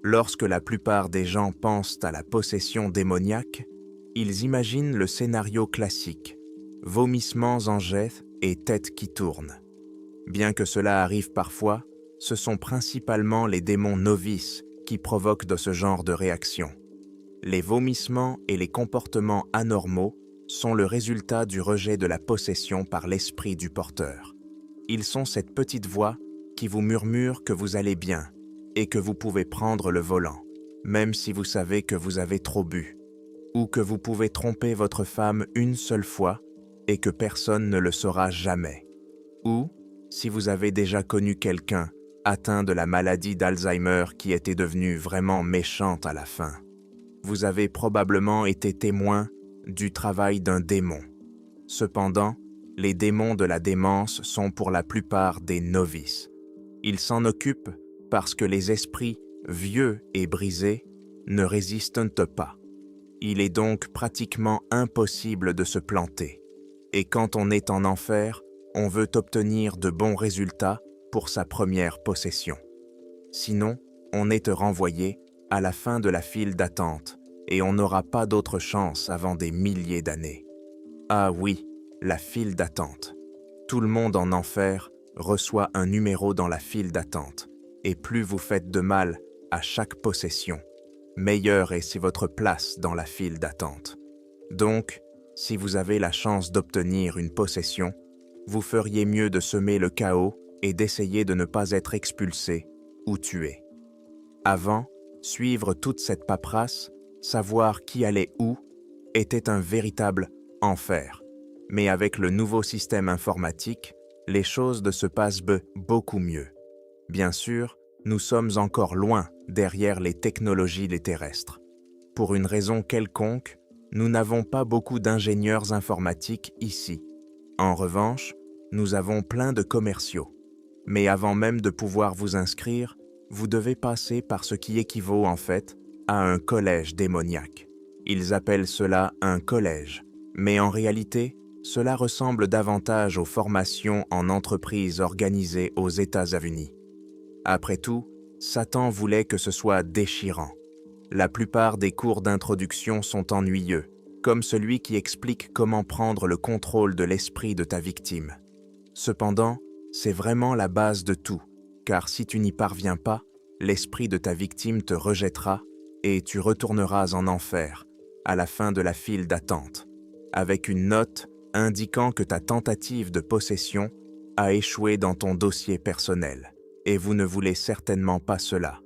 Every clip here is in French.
Lorsque la plupart des gens pensent à la possession démoniaque, ils imaginent le scénario classique, vomissements en jet et tête qui tourne. Bien que cela arrive parfois, ce sont principalement les démons novices qui provoquent de ce genre de réaction. Les vomissements et les comportements anormaux sont le résultat du rejet de la possession par l'esprit du porteur. Ils sont cette petite voix qui vous murmure que vous allez bien et que vous pouvez prendre le volant, même si vous savez que vous avez trop bu, ou que vous pouvez tromper votre femme une seule fois et que personne ne le saura jamais, ou si vous avez déjà connu quelqu'un atteint de la maladie d'Alzheimer qui était devenue vraiment méchante à la fin. Vous avez probablement été témoin du travail d'un démon. Cependant, les démons de la démence sont pour la plupart des novices. Ils s'en occupent parce que les esprits vieux et brisés ne résistent pas. Il est donc pratiquement impossible de se planter. Et quand on est en enfer, on veut obtenir de bons résultats pour sa première possession. Sinon, on est renvoyé à la fin de la file d'attente et on n'aura pas d'autre chance avant des milliers d'années. Ah oui, la file d'attente. Tout le monde en enfer reçoit un numéro dans la file d'attente et plus vous faites de mal à chaque possession, meilleure est votre place dans la file d'attente. Donc, si vous avez la chance d'obtenir une possession, vous feriez mieux de semer le chaos et d'essayer de ne pas être expulsé ou tué. Avant, suivre toute cette paperasse, savoir qui allait où, était un véritable enfer. Mais avec le nouveau système informatique, les choses se passent beaucoup mieux. Bien sûr, nous sommes encore loin derrière les technologies terrestres. Pour une raison quelconque, nous n'avons pas beaucoup d'ingénieurs informatiques ici. En revanche, nous avons plein de commerciaux. Mais avant même de pouvoir vous inscrire, vous devez passer par ce qui équivaut en fait à un collège démoniaque. Ils appellent cela un collège, mais en réalité, cela ressemble davantage aux formations en entreprise organisées aux États-Unis. Après tout, Satan voulait que ce soit déchirant. La plupart des cours d'introduction sont ennuyeux, comme celui qui explique comment prendre le contrôle de l'esprit de ta victime. Cependant, c'est vraiment la base de tout, car si tu n'y parviens pas, l'esprit de ta victime te rejettera et tu retourneras en enfer, à la fin de la file d'attente, avec une note indiquant que ta tentative de possession a échoué dans ton dossier personnel, et vous ne voulez certainement pas cela.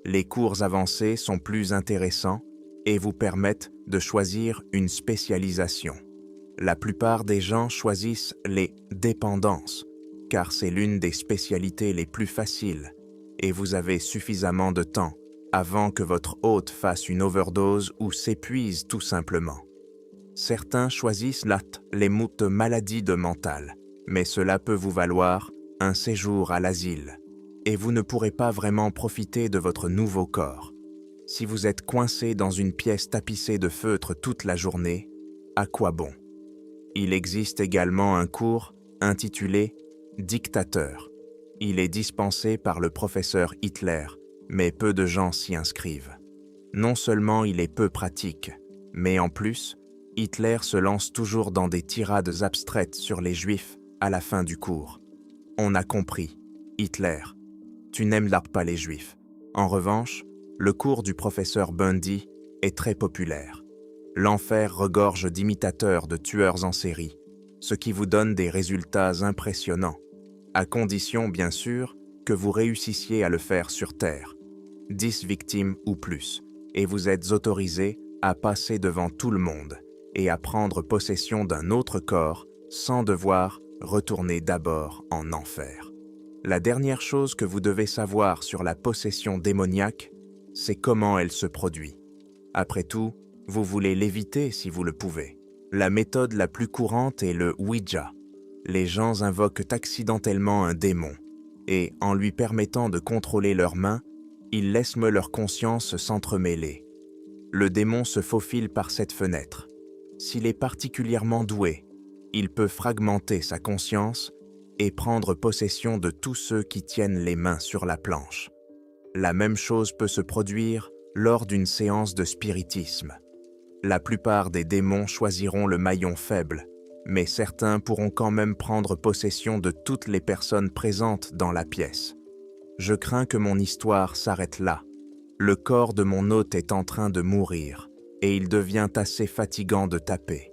Les cours avancés sont plus intéressants et vous permettent de choisir une spécialisation. La plupart des gens choisissent les dépendances, car c'est l'une des spécialités les plus faciles, et vous avez suffisamment de temps avant que votre hôte fasse une overdose ou s'épuise tout simplement. Certains choisissent les maladies mentales, mais cela peut vous valoir un séjour à l'asile, et vous ne pourrez pas vraiment profiter de votre nouveau corps. Si vous êtes coincé dans une pièce tapissée de feutres toute la journée, à quoi bon? Il existe également un cours intitulé « Dictateur ». Il est dispensé par le professeur Hitler, mais peu de gens s'y inscrivent. Non seulement il est peu pratique, mais en plus, Hitler se lance toujours dans des tirades abstraites sur les Juifs à la fin du cours. On a compris, Hitler, tu n'aimes pas les Juifs. En revanche, le cours du professeur Bundy est très populaire. L'enfer regorge d'imitateurs de tueurs en série, ce qui vous donne des résultats impressionnants, à condition bien sûr que vous réussissiez à le faire sur Terre. 10 victimes ou plus, et vous êtes autorisé à passer devant tout le monde et à prendre possession d'un autre corps sans devoir retourner d'abord en enfer. La dernière chose que vous devez savoir sur la possession démoniaque, c'est comment elle se produit. Après tout, vous voulez l'éviter si vous le pouvez. La méthode la plus courante est le Ouija. Les gens invoquent accidentellement un démon et, en lui permettant de contrôler leurs mains, ils laissent leur conscience s'entremêler. Le démon se faufile par cette fenêtre. S'il est particulièrement doué, il peut fragmenter sa conscience et prendre possession de tous ceux qui tiennent les mains sur la planche. La même chose peut se produire lors d'une séance de spiritisme. La plupart des démons choisiront le maillon faible, mais certains pourront quand même prendre possession de toutes les personnes présentes dans la pièce. Je crains que mon histoire s'arrête là. Le corps de mon hôte est en train de mourir, et il devient assez fatigant de taper.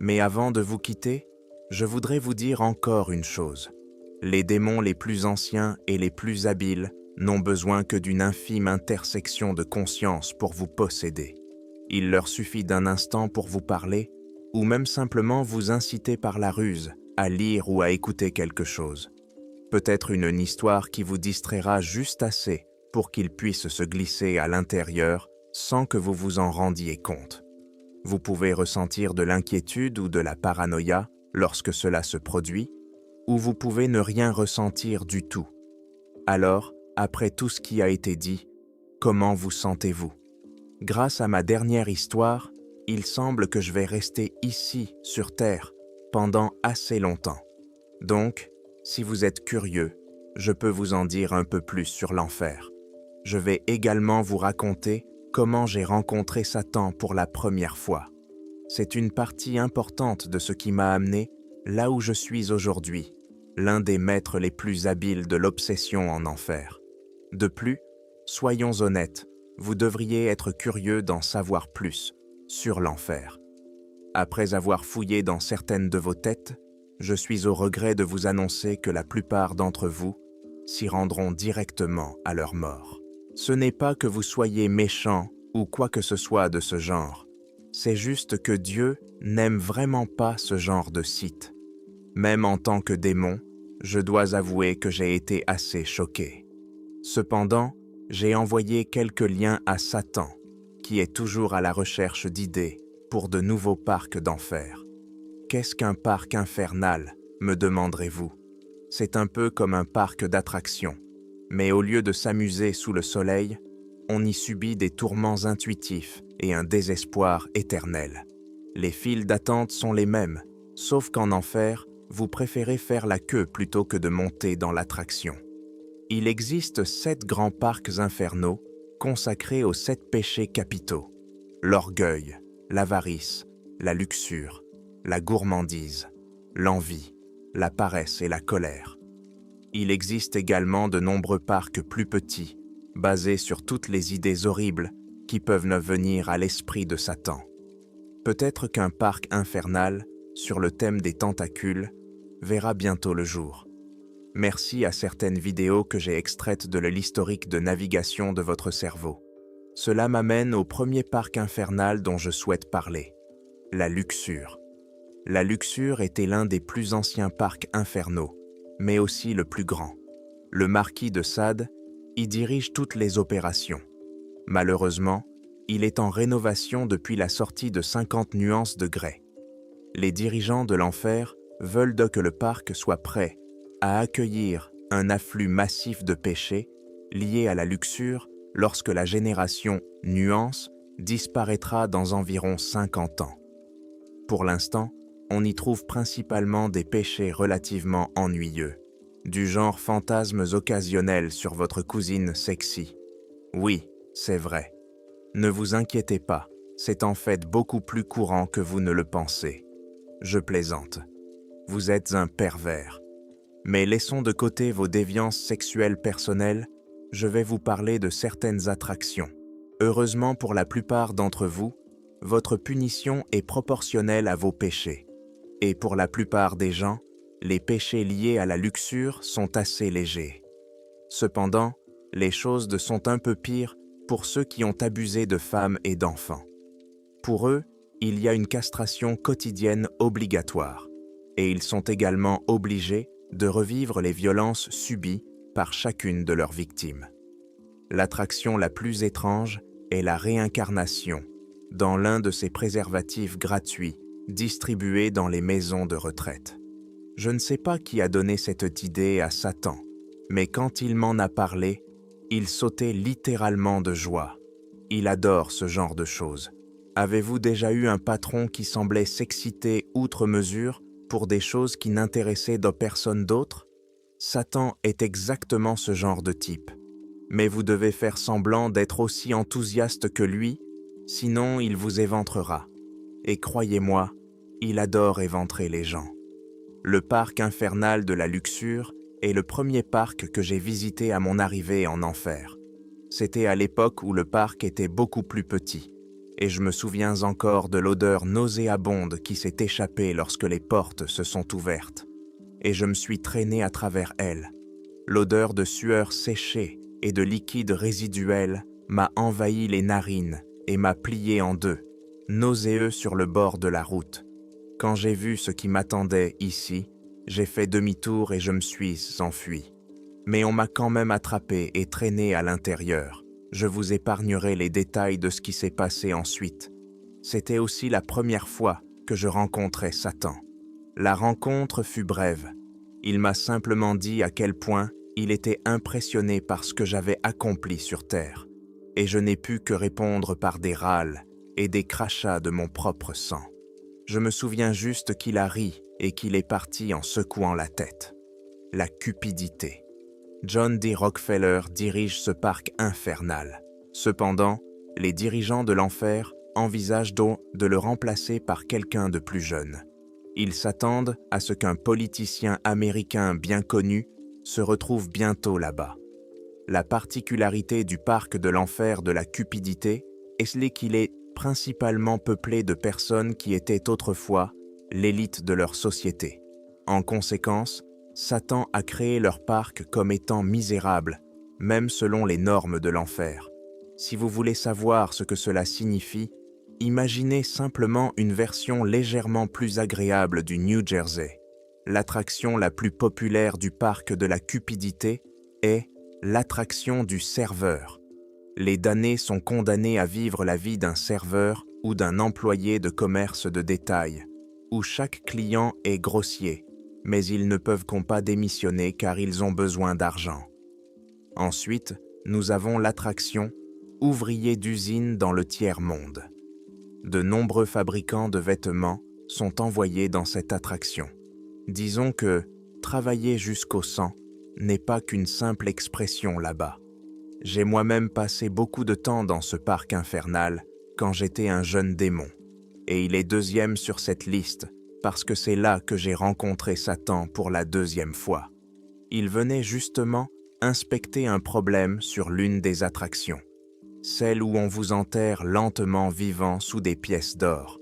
Mais avant de vous quitter, je voudrais vous dire encore une chose. Les démons les plus anciens et les plus habiles n'ont besoin que d'une infime intersection de conscience pour vous posséder. Il leur suffit d'un instant pour vous parler, ou même simplement vous inciter par la ruse à lire ou à écouter quelque chose. Peut-être une histoire qui vous distraira juste assez pour qu'ils puissent se glisser à l'intérieur sans que vous vous en rendiez compte. Vous pouvez ressentir de l'inquiétude ou de la paranoïa lorsque cela se produit, ou vous pouvez ne rien ressentir du tout. Alors, après tout ce qui a été dit, comment vous sentez-vous? Grâce à ma dernière histoire, il semble que je vais rester ici, sur Terre, pendant assez longtemps. Donc, si vous êtes curieux, je peux vous en dire un peu plus sur l'enfer. Je vais également vous raconter comment j'ai rencontré Satan pour la première fois. C'est une partie importante de ce qui m'a amené là où je suis aujourd'hui, l'un des maîtres les plus habiles de l'obsession en enfer. De plus, soyons honnêtes, vous devriez être curieux d'en savoir plus sur l'enfer. Après avoir fouillé dans certaines de vos têtes, je suis au regret de vous annoncer que la plupart d'entre vous s'y rendront directement à leur mort. Ce n'est pas que vous soyez méchants ou quoi que ce soit de ce genre. C'est juste que Dieu n'aime vraiment pas ce genre de site. Même en tant que démon, je dois avouer que j'ai été assez choqué. Cependant, j'ai envoyé quelques liens à Satan, qui est toujours à la recherche d'idées pour de nouveaux parcs d'enfer. Qu'est-ce qu'un parc infernal, me demanderez-vous? C'est un peu comme un parc d'attractions, mais au lieu de s'amuser sous le soleil, on y subit des tourments intuitifs et un désespoir éternel. Les files d'attente sont les mêmes, sauf qu'en enfer, vous préférez faire la queue plutôt que de monter dans l'attraction. Il existe 7 grands parcs infernaux consacrés aux 7 péchés capitaux: l'orgueil, l'avarice, la luxure, la gourmandise, l'envie, la paresse et la colère. Il existe également de nombreux parcs plus petits, basés sur toutes les idées horribles qui peuvent ne venir à l'esprit de Satan. Peut-être qu'un parc infernal, sur le thème des tentacules, verra bientôt le jour. Merci à certaines vidéos que j'ai extraites de l'historique de navigation de votre cerveau. Cela m'amène au premier parc infernal dont je souhaite parler, la Luxure. La Luxure était l'un des plus anciens parcs infernaux, mais aussi le plus grand. Le marquis de Sade y dirige toutes les opérations. Malheureusement, il est en rénovation depuis la sortie de 50 nuances de Grey. Les dirigeants de l'enfer veulent que le parc soit prêt à accueillir un afflux massif de péchés liés à la luxure lorsque la génération nuance disparaîtra dans environ 50 ans. Pour l'instant, on y trouve principalement des péchés relativement ennuyeux, du genre fantasmes occasionnels sur votre cousine sexy. Oui, c'est vrai. Ne vous inquiétez pas, c'est en fait beaucoup plus courant que vous ne le pensez. Je plaisante. Vous êtes un pervers. Mais laissons de côté vos déviances sexuelles personnelles, je vais vous parler de certaines attractions. Heureusement pour la plupart d'entre vous, votre punition est proportionnelle à vos péchés. Et pour la plupart des gens, les péchés liés à la luxure sont assez légers. Cependant, les choses sont un peu pires pour ceux qui ont abusé de femmes et d'enfants. Pour eux, il y a une castration quotidienne obligatoire, et ils sont également obligés de revivre les violences subies par chacune de leurs victimes. L'attraction la plus étrange est la réincarnation dans l'un de ces préservatifs gratuits distribués dans les maisons de retraite. Je ne sais pas qui a donné cette idée à Satan, mais quand il m'en a parlé, il sautait littéralement de joie. Il adore ce genre de choses. Avez-vous déjà eu un patron qui semblait s'exciter outre mesure pour des choses qui n'intéressaient personne d'autre? Satan est exactement ce genre de type. Mais vous devez faire semblant d'être aussi enthousiaste que lui, sinon il vous éventrera. Et croyez-moi, il adore éventrer les gens. Le parc infernal de la Luxure est le premier parc que j'ai visité à mon arrivée en enfer. C'était à l'époque où le parc était beaucoup plus petit, et je me souviens encore de l'odeur nauséabonde qui s'est échappée lorsque les portes se sont ouvertes. Et je me suis traîné à travers elles. L'odeur de sueur séchée et de liquide résiduel m'a envahi les narines et m'a plié en deux, nauséeux sur le bord de la route. Quand j'ai vu ce qui m'attendait ici, j'ai fait demi-tour et je me suis enfui. Mais on m'a quand même attrapé et traîné à l'intérieur. Je vous épargnerai les détails de ce qui s'est passé ensuite. C'était aussi la première fois que je rencontrais Satan. La rencontre fut brève. Il m'a simplement dit à quel point il était impressionné par ce que j'avais accompli sur Terre, et je n'ai pu que répondre par des râles et des crachats de mon propre sang. Je me souviens juste qu'il a ri et qu'il est parti en secouant la tête. La cupidité. John D. Rockefeller dirige ce parc infernal. Cependant, les dirigeants de l'enfer envisagent donc de le remplacer par quelqu'un de plus jeune. Ils s'attendent à ce qu'un politicien américain bien connu se retrouve bientôt là-bas. La particularité du parc de l'enfer de la cupidité est qu'il est principalement peuplé de personnes qui étaient autrefois l'élite de leur société. En conséquence, Satan a créé leur parc comme étant misérable, même selon les normes de l'enfer. Si vous voulez savoir ce que cela signifie, imaginez simplement une version légèrement plus agréable du New Jersey. L'attraction la plus populaire du parc de la cupidité est l'attraction du serveur. Les damnés sont condamnés à vivre la vie d'un serveur ou d'un employé de commerce de détail, où chaque client est grossier, mais ils ne peuvent pas démissionner car ils ont besoin d'argent. Ensuite, nous avons l'attraction « Ouvrier d'usine dans le tiers-monde ». De nombreux fabricants de vêtements sont envoyés dans cette attraction. Disons que « travailler jusqu'au sang » n'est pas qu'une simple expression là-bas. J'ai moi-même passé beaucoup de temps dans ce parc infernal quand j'étais un jeune démon, et il est deuxième sur cette liste parce que c'est là que j'ai rencontré Satan pour la deuxième fois. Il venait justement inspecter un problème sur l'une des attractions, celle où on vous enterre lentement vivant sous des pièces d'or.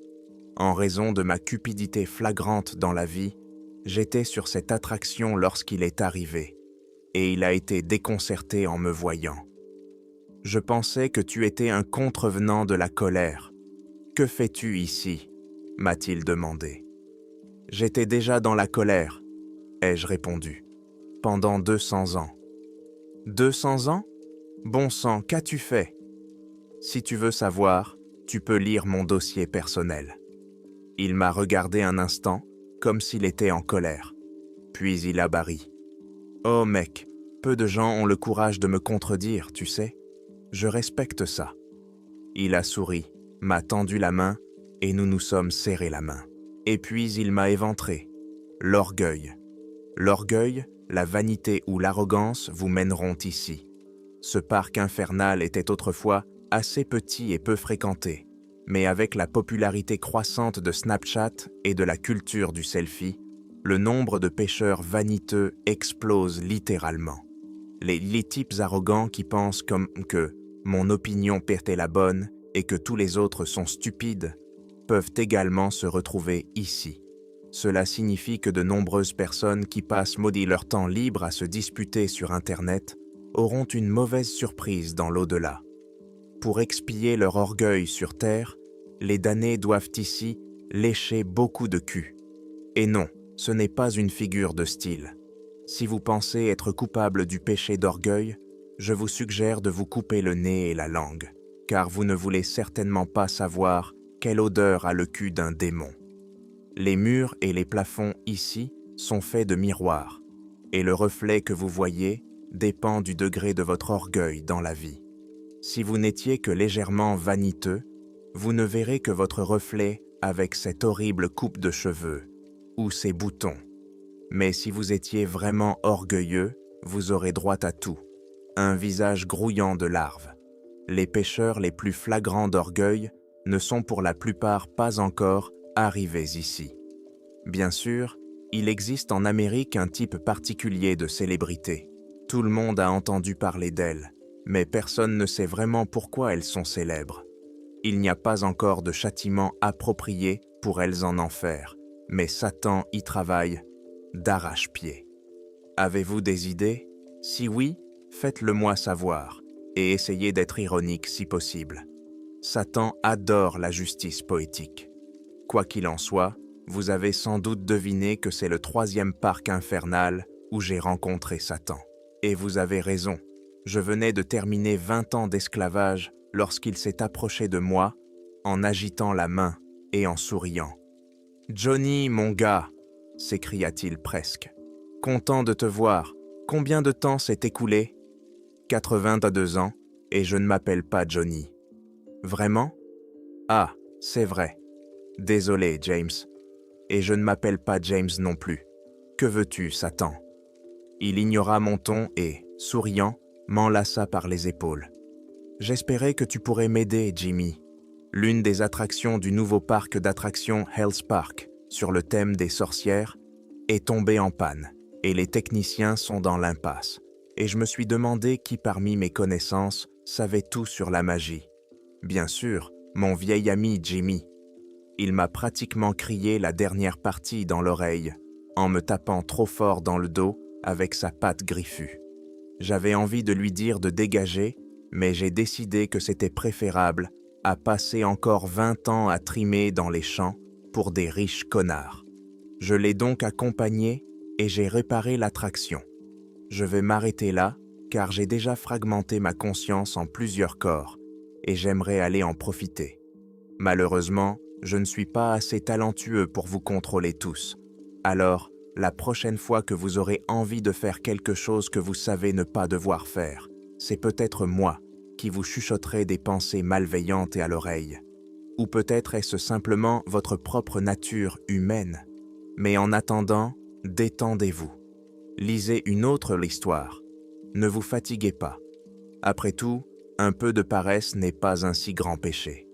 En raison de ma cupidité flagrante dans la vie, j'étais sur cette attraction lorsqu'il est arrivé, et il a été déconcerté en me voyant. « Je pensais que tu étais un contrevenant de la colère. Que fais-tu ici ?» m'a-t-il demandé. « J'étais déjà dans la colère, » ai-je répondu, « pendant 200 ans. »« 200 ans ? Bon sang, qu'as-tu fait ? Si tu veux savoir, tu peux lire mon dossier personnel. » Il m'a regardé un instant, comme s'il était en colère. Puis il a bâri. « Oh mec, peu de gens ont le courage de me contredire, tu sais. Je respecte ça. » Il a souri, m'a tendu la main, et nous nous sommes serrés la main. Et puis il m'a éventré. L'orgueil. L'orgueil, la vanité ou l'arrogance vous mèneront ici. Ce parc infernal était autrefois assez petit et peu fréquenté, mais avec la popularité croissante de Snapchat et de la culture du selfie, le nombre de pêcheurs vaniteux explose littéralement. Les types arrogants qui pensent comme que mon opinion est la bonne et que tous les autres sont stupides peuvent également se retrouver ici. Cela signifie que de nombreuses personnes qui passent maudit leur temps libre à se disputer sur Internet auront une mauvaise surprise dans l'au-delà. Pour expier leur orgueil sur Terre, les damnés doivent ici lécher beaucoup de cul. Et non, ce n'est pas une figure de style. Si vous pensez être coupable du péché d'orgueil, je vous suggère de vous couper le nez et la langue, car vous ne voulez certainement pas savoir quelle odeur a le cul d'un démon. Les murs et les plafonds ici sont faits de miroirs, et le reflet que vous voyez dépend du degré de votre orgueil dans la vie. Si vous n'étiez que légèrement vaniteux, vous ne verrez que votre reflet avec cette horrible coupe de cheveux ou ces boutons. Mais si vous étiez vraiment orgueilleux, vous aurez droit à tout. un visage grouillant de larves. Les pécheurs les plus flagrants d'orgueil ne sont pour la plupart pas encore arrivés ici. Bien sûr, il existe en Amérique un type particulier de célébrité. Tout le monde a entendu parler d'elles, mais personne ne sait vraiment pourquoi elles sont célèbres. Il n'y a pas encore de châtiment approprié pour elles en enfer, mais Satan y travaille d'arrache-pied. Avez-vous des idées? Si oui, faites-le moi savoir, et essayez d'être ironique si possible. Satan adore la justice poétique. Quoi qu'il en soit, vous avez sans doute deviné que c'est le 3e parc infernal où j'ai rencontré Satan. Et vous avez raison, je venais de terminer 20 ans d'esclavage lorsqu'il s'est approché de moi, en agitant la main et en souriant. « Johnny, mon gars !» s'écria-t-il presque. « Content de te voir. Combien de temps s'est écoulé ?»« 82 ans, et je ne m'appelle pas Johnny. »« Vraiment ? Ah, c'est vrai. Désolé, James. Et je ne m'appelle pas James non plus. Que veux-tu, Satan ?» Il ignora mon ton et, souriant, m'enlaça par les épaules. « J'espérais que tu pourrais m'aider, Jimmy. L'une des attractions du nouveau parc d'attractions Hell's Park, sur le thème des sorcières, est tombée en panne, et les techniciens sont dans l'impasse. Et je me suis demandé qui parmi mes connaissances savait tout sur la magie. Bien sûr, mon vieil ami Jimmy. Il m'a pratiquement crié la dernière partie dans l'oreille, en me tapant trop fort dans le dos avec sa patte griffue. J'avais envie de lui dire de dégager, mais j'ai décidé que c'était préférable à passer encore 20 ans à trimer dans les champs pour des riches connards. Je l'ai donc accompagné et j'ai réparé l'attraction. Je vais m'arrêter là, car j'ai déjà fragmenté ma conscience en plusieurs corps, et j'aimerais aller en profiter. Malheureusement, je ne suis pas assez talentueux pour vous contrôler tous. Alors, la prochaine fois que vous aurez envie de faire quelque chose que vous savez ne pas devoir faire, c'est peut-être moi qui vous chuchoterai des pensées malveillantes et à l'oreille. Ou peut-être est-ce simplement votre propre nature humaine. Mais en attendant, détendez-vous. Lisez une autre histoire. Ne vous fatiguez pas. Après tout, un peu de paresse n'est pas un si grand péché.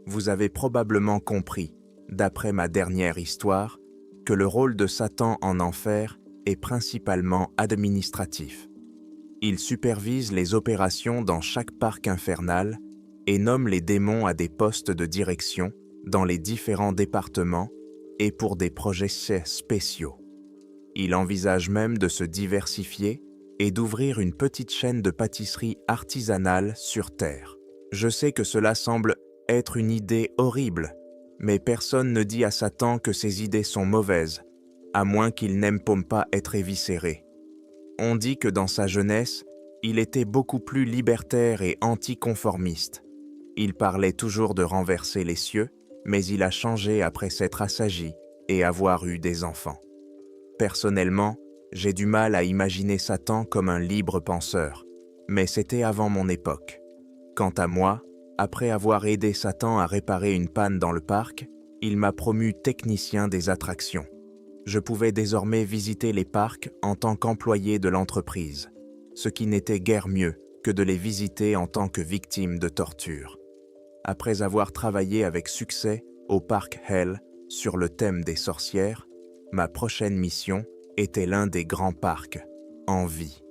Vous avez probablement compris, d'après ma dernière histoire, que le rôle de Satan en enfer est principalement administratif. Il supervise les opérations dans chaque parc infernal et nomme les démons à des postes de direction dans les différents départements et pour des projets spéciaux. Il envisage même de se diversifier et d'ouvrir une petite chaîne de pâtisserie artisanale sur Terre. Je sais que cela semble être une idée horrible, mais personne ne dit à Satan que ses idées sont mauvaises, à moins qu'il n'aime pas être éviscéré. On dit que dans sa jeunesse, il était beaucoup plus libertaire et anticonformiste. Il parlait toujours de renverser les cieux, mais il a changé après s'être assagi et avoir eu des enfants. Personnellement, j'ai du mal à imaginer Satan comme un libre penseur, mais c'était avant mon époque. Quant à moi, après avoir aidé Satan à réparer une panne dans le parc, il m'a promu technicien des attractions. Je pouvais désormais visiter les parcs en tant qu'employé de l'entreprise, ce qui n'était guère mieux que de les visiter en tant que victime de torture. Après avoir travaillé avec succès au parc Hell sur le thème des sorcières, ma prochaine mission était l'un des grands parcs, Envie.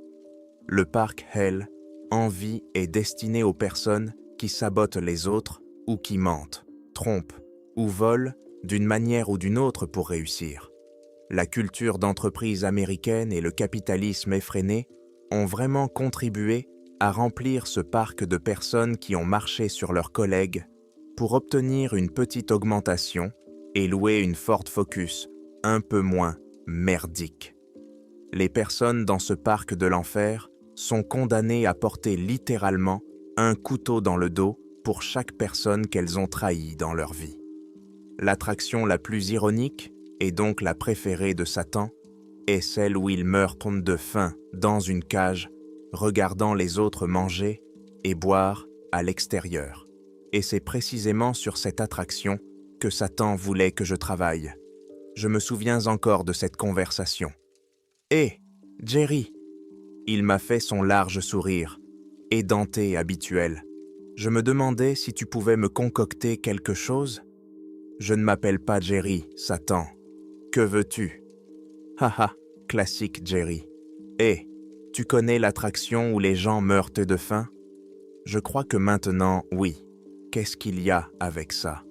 Le parc Hell, Envie, est destiné aux personnes qui sabotent les autres ou qui mentent, trompent ou volent d'une manière ou d'une autre pour réussir. La culture d'entreprise américaine et le capitalisme effréné ont vraiment contribué à remplir ce parc de personnes qui ont marché sur leurs collègues pour obtenir une petite augmentation et louer une Ford Focus un peu moins merdique. Les personnes dans ce parc de l'enfer sont condamnées à porter littéralement un couteau dans le dos pour chaque personne qu'elles ont trahie dans leur vie. L'attraction la plus ironique, et donc la préférée de Satan, est celle où il meurt de faim dans une cage, regardant les autres manger et boire à l'extérieur. Et c'est précisément sur cette attraction que Satan voulait que je travaille. Je me souviens encore de cette conversation. « Hé, Jerry, Il m'a fait son large sourire, édenté habituel. Je me demandais si tu pouvais me concocter quelque chose. Je ne m'appelle pas Jerry, Satan. Que veux-tu? Haha, classique Jerry. Eh, tu connais l'attraction où les gens meurent de faim? Je crois que maintenant, oui. Qu'est-ce qu'il y a avec ça?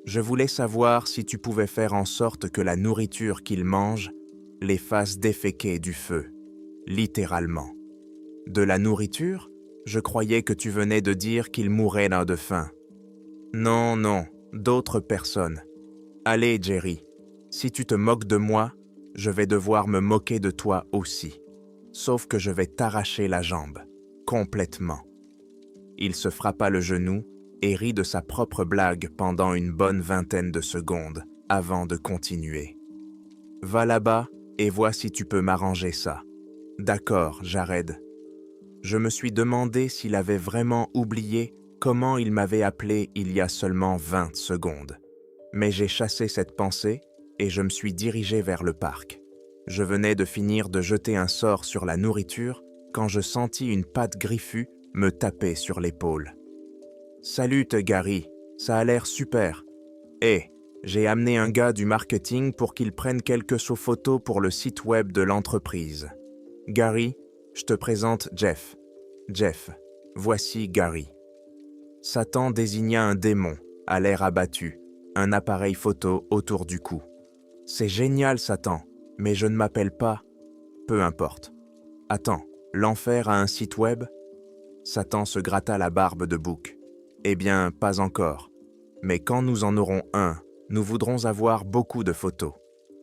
Je voulais savoir si tu pouvais faire en sorte que la nourriture qu'ils mangent les fasse déféquer du feu. Littéralement. De la nourriture? Je croyais que tu venais de dire qu'ils mourraient là de faim. Non, non, d'autres personnes. Allez, Jerry, si tu te moques de moi, je vais devoir me moquer de toi aussi. Sauf que je vais t'arracher la jambe. Complètement. Il se frappa le genou et rit de sa propre blague pendant une bonne vingtaine de secondes avant de continuer. Va là-bas et vois si tu peux m'arranger ça. D'accord, Jared. Je me suis demandé s'il avait vraiment oublié comment il m'avait appelé il y a seulement 20 secondes. Mais j'ai chassé cette pensée et je me suis dirigé vers le parc. Je venais de finir de jeter un sort sur la nourriture quand je sentis une patte griffue me taper sur l'épaule. « Salut Gary, ça a l'air super. Eh, j'ai amené un gars du marketing pour qu'il prenne quelques photos pour le site web de l'entreprise. Gary, je te présente Jeff. Jeff, voici Gary. » Satan désigna un démon, à l'air abattu, un appareil photo autour du cou. « C'est génial, Satan, mais je ne m'appelle pas. » Peu importe. « Attends, l'enfer a un site web ?» Satan se gratta la barbe de bouc. « Eh bien, pas encore. Mais quand nous en aurons un, nous voudrons avoir beaucoup de photos.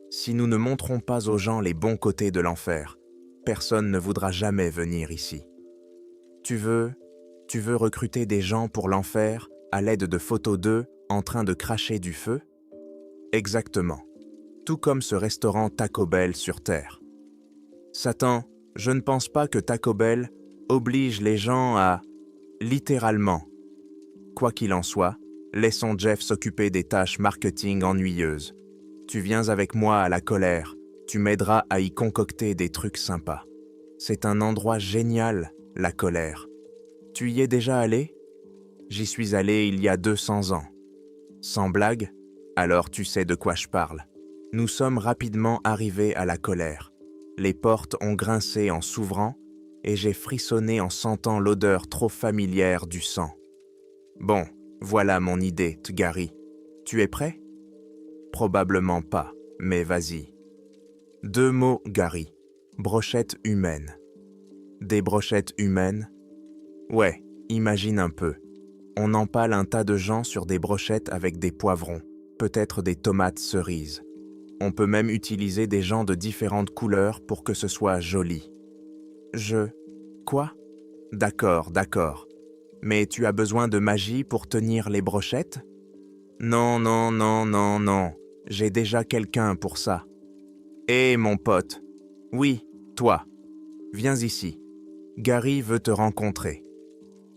Si nous ne montrons pas aux gens les bons côtés de l'enfer, personne ne voudra jamais venir ici. Tu veux recruter des gens pour l'enfer à l'aide de photos d'eux en train de cracher du feu? Exactement. Tout comme ce restaurant Taco Bell sur Terre. Satan, je ne pense pas que Taco Bell oblige les gens à... littéralement. Quoi qu'il en soit, laissons Jeff s'occuper des tâches marketing ennuyeuses. Tu viens avec moi à la colère, tu m'aideras à y concocter des trucs sympas. C'est un endroit génial, la colère. Tu y es déjà allé? J'y suis allé il y a 200 ans. Sans blague? Alors tu sais de quoi je parle. Nous sommes rapidement arrivés à la colère. Les portes ont grincé en s'ouvrant et j'ai frissonné en sentant l'odeur trop familière du sang. Bon, voilà mon idée, Gary. Tu es prêt? Probablement pas, mais vas-y. 2 mots, Gary. Brochettes humaines. Des brochettes humaines? Ouais, imagine un peu. On empale un tas de gens sur des brochettes avec des poivrons, peut-être des tomates cerises. On peut même utiliser des gens de différentes couleurs pour que ce soit joli. Quoi? D'accord, d'accord. Mais tu as besoin de magie pour tenir les brochettes? Non, non, non, non, non. J'ai déjà quelqu'un pour ça. Hé, mon pote. Oui, toi. Viens ici. Gary veut te rencontrer.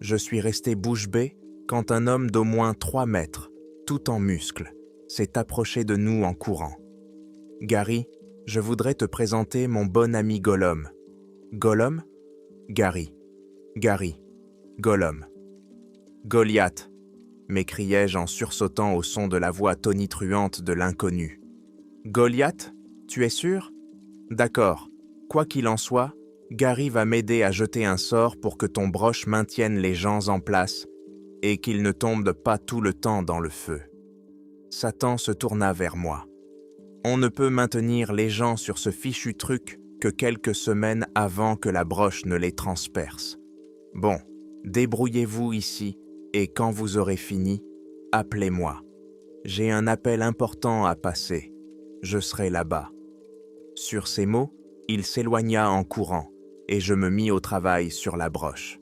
Je suis resté bouche bée quand un homme d'au moins 3 mètres, tout en muscles, s'est approché de nous en courant. Gary, je voudrais te présenter mon bon ami Gollum. Gollum? Gary. Gary. Gollum. Goliath, m'écriai-je en sursautant au son de la voix tonitruante de l'inconnu. Goliath, tu es sûr? D'accord. Quoi qu'il en soit, Gary va m'aider à jeter un sort pour que ton broche maintienne les gens en place et qu'ils ne tombent pas tout le temps dans le feu. Satan se tourna vers moi. On ne peut maintenir les gens sur ce fichu truc que quelques semaines avant que la broche ne les transperce. Bon, débrouillez-vous ici et quand vous aurez fini, appelez-moi. J'ai un appel important à passer. Je serai là-bas. Sur ces mots, il s'éloigna en courant et je me mis au travail sur la broche.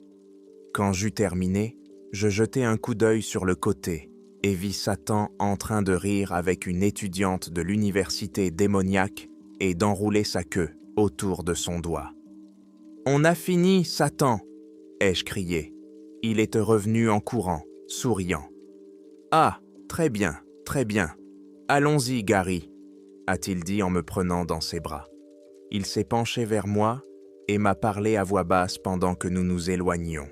Quand j'eus terminé, je jetai un coup d'œil sur le côté et vis Satan en train de rire avec une étudiante de l'université démoniaque et d'enrouler sa queue autour de son doigt. « On a fini, Satan !» ai-je crié. Il était revenu en courant, souriant. « Ah, très bien, très bien. Allons-y, Gary !» a-t-il dit en me prenant dans ses bras. Il s'est penché vers moi et m'a parlé à voix basse pendant que nous nous éloignions.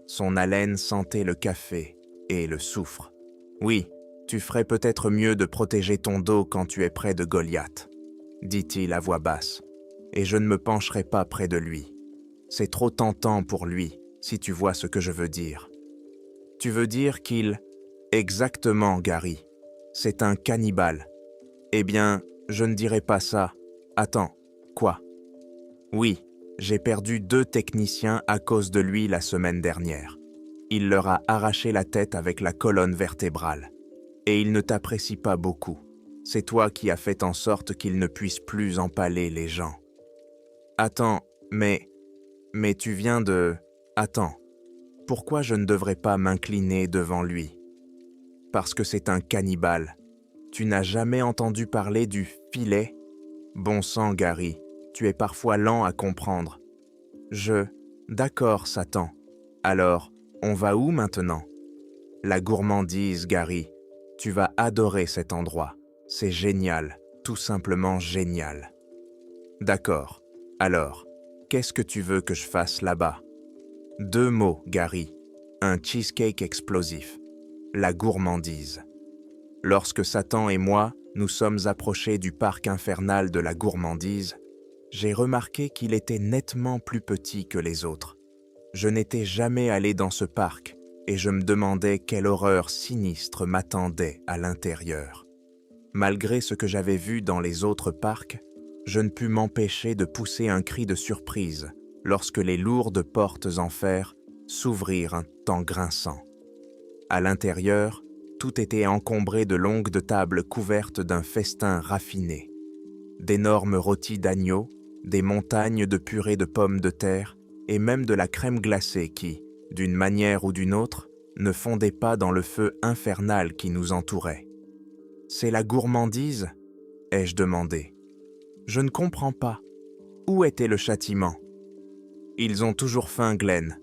Son haleine sentait le café et le soufre. « Oui, tu ferais peut-être mieux de protéger ton dos quand tu es près de Goliath, » dit-il à voix basse, et je ne me pencherai pas près de lui. C'est trop tentant pour lui, si tu vois ce que je veux dire. Tu veux dire qu'il... Exactement, Gary. C'est un cannibale. Eh bien, je ne dirai pas ça. Attends, quoi? Oui, j'ai perdu 2 techniciens à cause de lui la semaine dernière. Il leur a arraché la tête avec la colonne vertébrale. Et il ne t'apprécie pas beaucoup. C'est toi qui as fait en sorte qu'il ne puisse plus empaler les gens. Attends, mais tu viens de... Attends, pourquoi je ne devrais pas m'incliner devant lui? Parce que c'est un cannibale. Tu n'as jamais entendu parler du filet? Bon sang, Gary, tu es parfois lent à comprendre. D'accord, Satan. Alors, on va où maintenant? La gourmandise, Gary. Tu vas adorer cet endroit. C'est génial, tout simplement génial. D'accord. Alors, qu'est-ce que tu veux que je fasse là-bas? 2 mots, Gary. Un cheesecake explosif. La gourmandise. Lorsque Satan et moi nous sommes approchés du parc infernal de la gourmandise, j'ai remarqué qu'il était nettement plus petit que les autres. Je n'étais jamais allé dans ce parc et je me demandais quelle horreur sinistre m'attendait à l'intérieur. Malgré ce que j'avais vu dans les autres parcs, je ne pus m'empêcher de pousser un cri de surprise lorsque les lourdes portes en fer s'ouvrirent un temps grinçant. À l'intérieur, tout était encombré de longues tables couvertes d'un festin raffiné. D'énormes rôtis d'agneau, des montagnes de purée de pommes de terre et même de la crème glacée qui, d'une manière ou d'une autre, ne fondait pas dans le feu infernal qui nous entourait. « C'est la gourmandise ?» ai-je demandé. « Je ne comprends pas. Où était le châtiment ?»« Ils ont toujours faim, Glenn, »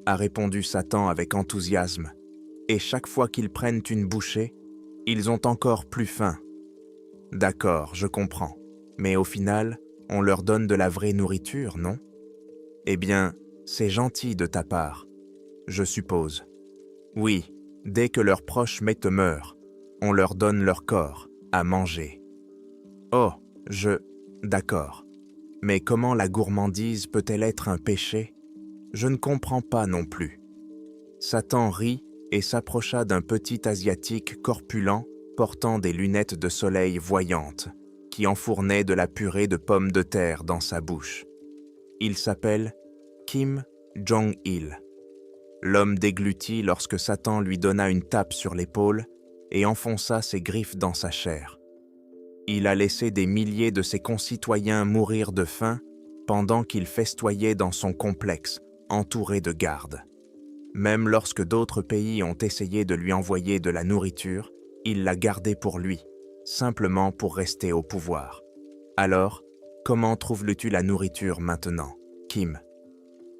a répondu Satan avec enthousiasme. « Et chaque fois qu'ils prennent une bouchée, ils ont encore plus faim. » D'accord, je comprends. Mais au final, on leur donne de la vraie nourriture, non? Eh bien, c'est gentil de ta part, je suppose. Oui, dès que leurs proches meurent, on leur donne leur corps à manger. Oh, d'accord. Mais comment la gourmandise peut-elle être un péché? Je ne comprends pas non plus. Satan rit et s'approcha d'un petit Asiatique corpulent portant des lunettes de soleil voyantes, qui enfournait de la purée de pommes de terre dans sa bouche. Il s'appelle Kim Jong-il. L'homme déglutit lorsque Satan lui donna une tape sur l'épaule et enfonça ses griffes dans sa chair. Il a laissé des milliers de ses concitoyens mourir de faim pendant qu'il festoyait dans son complexe, entouré de gardes. Même lorsque d'autres pays ont essayé de lui envoyer de la nourriture, il l'a gardée pour lui, simplement pour rester au pouvoir. Alors, comment trouves-tu la nourriture maintenant, Kim?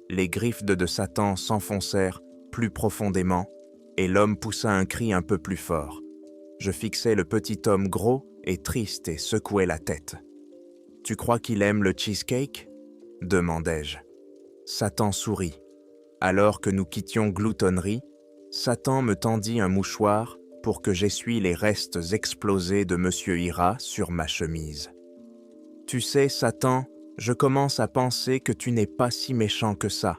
Les griffes de Satan s'enfoncèrent plus profondément et l'homme poussa un cri un peu plus fort. Je fixais le petit homme gros et triste et secouais la tête. « Tu crois qu'il aime le cheesecake ?» demandai-je. Satan sourit. Alors que nous quittions Gloutonnerie, Satan me tendit un mouchoir pour que j'essuie les restes explosés de Monsieur Ira sur ma chemise. « Tu sais, Satan, je commence à penser que tu n'es pas si méchant que ça. »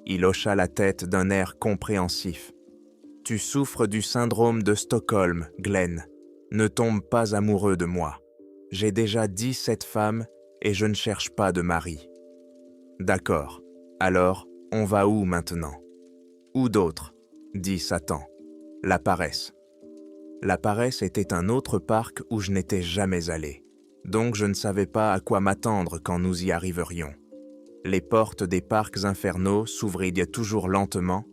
Il hocha la tête d'un air compréhensif. « Tu souffres du syndrome de Stockholm, Glenn. Ne tombe pas amoureux de moi. J'ai déjà 17 femmes et je ne cherche pas de mari. » D'accord. Alors, on va où maintenant? Où d'autre? Dit Satan. La paresse. La paresse était un autre parc où je n'étais jamais allé. Donc je ne savais pas à quoi m'attendre quand nous y arriverions. Les portes des parcs infernaux s'ouvrirent toujours lentement,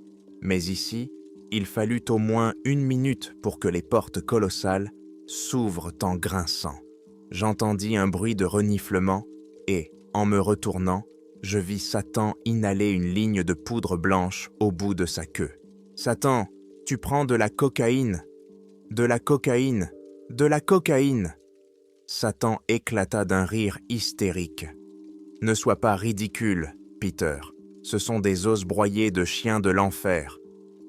mais ici, il fallut au moins 1 minute pour que les portes colossales s'ouvrent en grinçant. J'entendis un bruit de reniflement et, en me retournant, je vis Satan inhaler une ligne de poudre blanche au bout de sa queue. « Satan, tu prends de la cocaïne! De la cocaïne! De la cocaïne !» Satan éclata d'un rire hystérique. Ne sois pas ridicule, Peter. Ce sont des os broyés de chiens de l'enfer.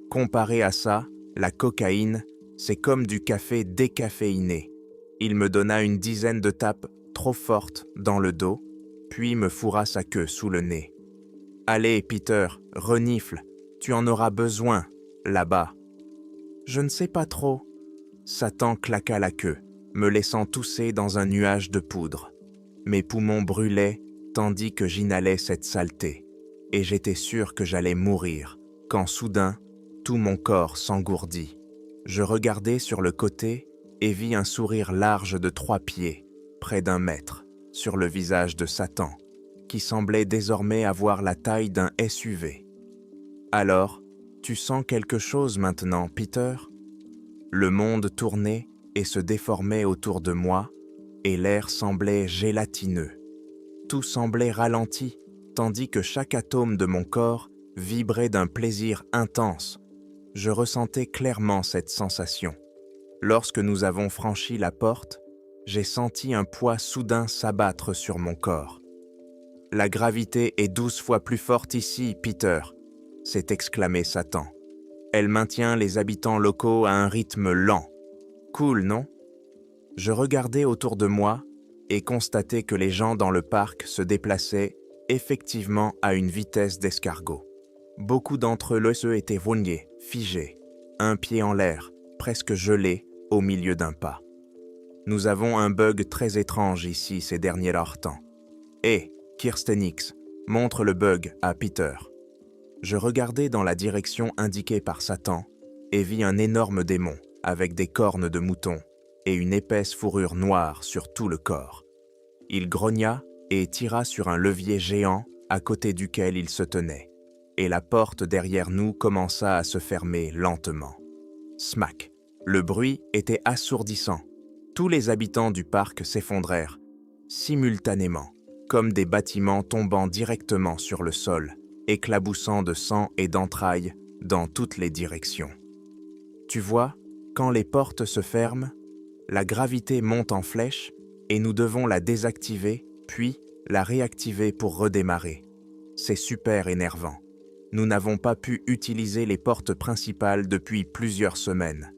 Comparé à ça, la cocaïne, c'est comme du café décaféiné. Il me donna une dizaine de tapes trop fortes dans le dos, puis me fourra sa queue sous le nez. Allez, Peter, renifle, tu en auras besoin, là-bas. Je ne sais pas trop. Satan claqua la queue, me laissant tousser dans un nuage de poudre. Mes poumons brûlaient tandis que j'inhalais cette saleté, et j'étais sûr que j'allais mourir, quand soudain, tout mon corps s'engourdit. Je regardai sur le côté et vis un sourire large de 3 pieds, près d'1 mètre, sur le visage de Satan, qui semblait désormais avoir la taille d'un SUV. « Alors, tu sens quelque chose maintenant, Peter ?» Le monde tournait et se déformait autour de moi, et l'air semblait gélatineux. Tout semblait ralenti, tandis que chaque atome de mon corps vibrait d'un plaisir intense. Je ressentais clairement cette sensation. Lorsque nous avons franchi la porte, j'ai senti un poids soudain s'abattre sur mon corps. « La gravité est 12 fois plus forte ici, Peter !» s'est exclamé Satan. « Elle maintient les habitants locaux à un rythme lent. Cool, non ?» Je regardais autour de moi et constatais que les gens dans le parc se déplaçaient effectivement à une vitesse d'escargot. Beaucoup d'entre eux étaient rognés, figés, un pied en l'air, presque gelés au milieu d'un pas. Nous avons un bug très étrange ici ces derniers temps. Hé, Kirsten X, montre le bug à Peter. Je regardai dans la direction indiquée par Satan et vis un énorme démon avec des cornes de mouton et une épaisse fourrure noire sur tout le corps. Il grogna et tira sur un levier géant à côté duquel il se tenait, et la porte derrière nous commença à se fermer lentement. Smack! Le bruit était assourdissant. Tous les habitants du parc s'effondrèrent, simultanément, comme des bâtiments tombant directement sur le sol, éclaboussant de sang et d'entrailles dans toutes les directions. Tu vois, quand les portes se ferment, la gravité monte en flèche et nous devons la désactiver, puis la réactiver pour redémarrer. C'est super énervant. Nous n'avons pas pu utiliser les portes principales depuis plusieurs semaines.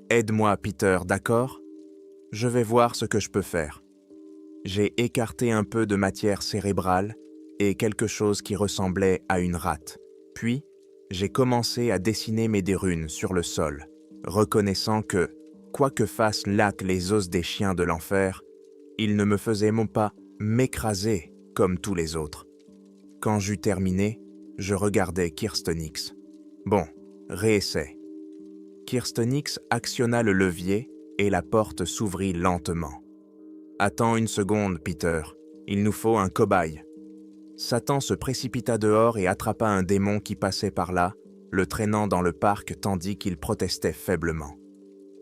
Aide-moi, Peter, d'accord ? Je vais voir ce que je peux faire. J'ai écarté un peu de matière cérébrale et quelque chose qui ressemblait à une rate. Puis, j'ai commencé à dessiner mes runes sur le sol, reconnaissant que, quoi que fassent là les os des chiens de l'enfer, ils ne me faisaient pas m'écraser comme tous les autres. Quand j'eus terminé, je regardais Kirsten X. Bon, réessai. Kirsten X actionna le levier et la porte s'ouvrit lentement. Attends une seconde, Peter. Il nous faut un cobaye. Satan se précipita dehors et attrapa un démon qui passait par là, le traînant dans le parc tandis qu'il protestait faiblement.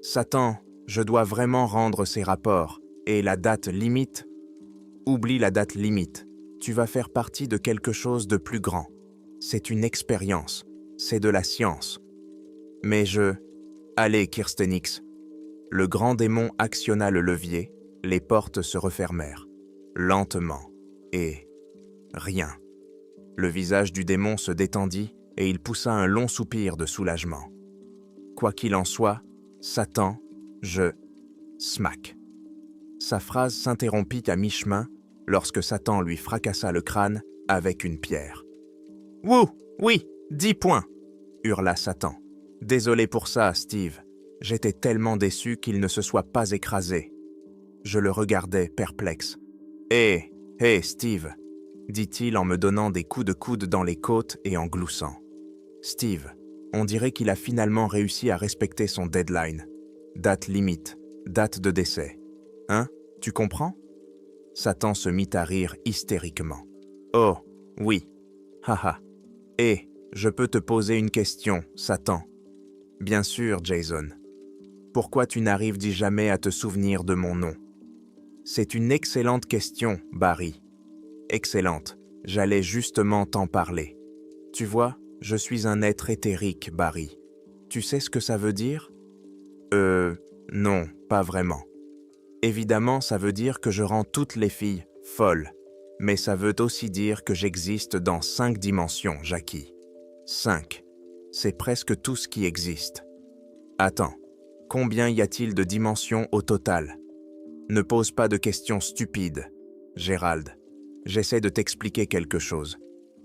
Satan, je dois vraiment rendre ces rapports. Et la date limite ? Oublie la date limite. Tu vas faire partie de quelque chose de plus grand. C'est une expérience. C'est de la science. Mais Allez, Kirsten X. Le grand démon actionna le levier, les portes se refermèrent, lentement, et rien. Le visage du démon se détendit et il poussa un long soupir de soulagement. Quoi qu'il en soit, Satan, smack. Sa phrase s'interrompit à mi-chemin lorsque Satan lui fracassa le crâne avec une pierre. « Wouh, oui, 10 points !» hurla Satan. « Désolé pour ça, Steve. J'étais tellement déçu qu'il ne se soit pas écrasé. » Je le regardais perplexe. « Hé, Steve !» dit-il en me donnant des coups de coude dans les côtes et en gloussant. « Steve, on dirait qu'il a finalement réussi à respecter son deadline. Date limite, date de décès. Hein, tu comprends ?» Satan se mit à rire hystériquement. « Oh, oui, haha. Et je peux te poser une question, Satan. » « Bien sûr, Jason. Pourquoi tu n'arrives jamais à te souvenir de mon nom ? » ?»« C'est une excellente question, Barry. Excellente. J'allais justement t'en parler. Tu vois, je suis un être éthérique, Barry. Tu sais ce que ça veut dire ? Non, pas vraiment. Évidemment, ça veut dire que je rends toutes les filles folles. Mais ça veut aussi dire que j'existe dans 5 dimensions, Jackie. 5. C'est presque tout ce qui existe. Attends, combien y a-t-il de dimensions au total? Ne pose pas de questions stupides, Gérald. J'essaie de t'expliquer quelque chose.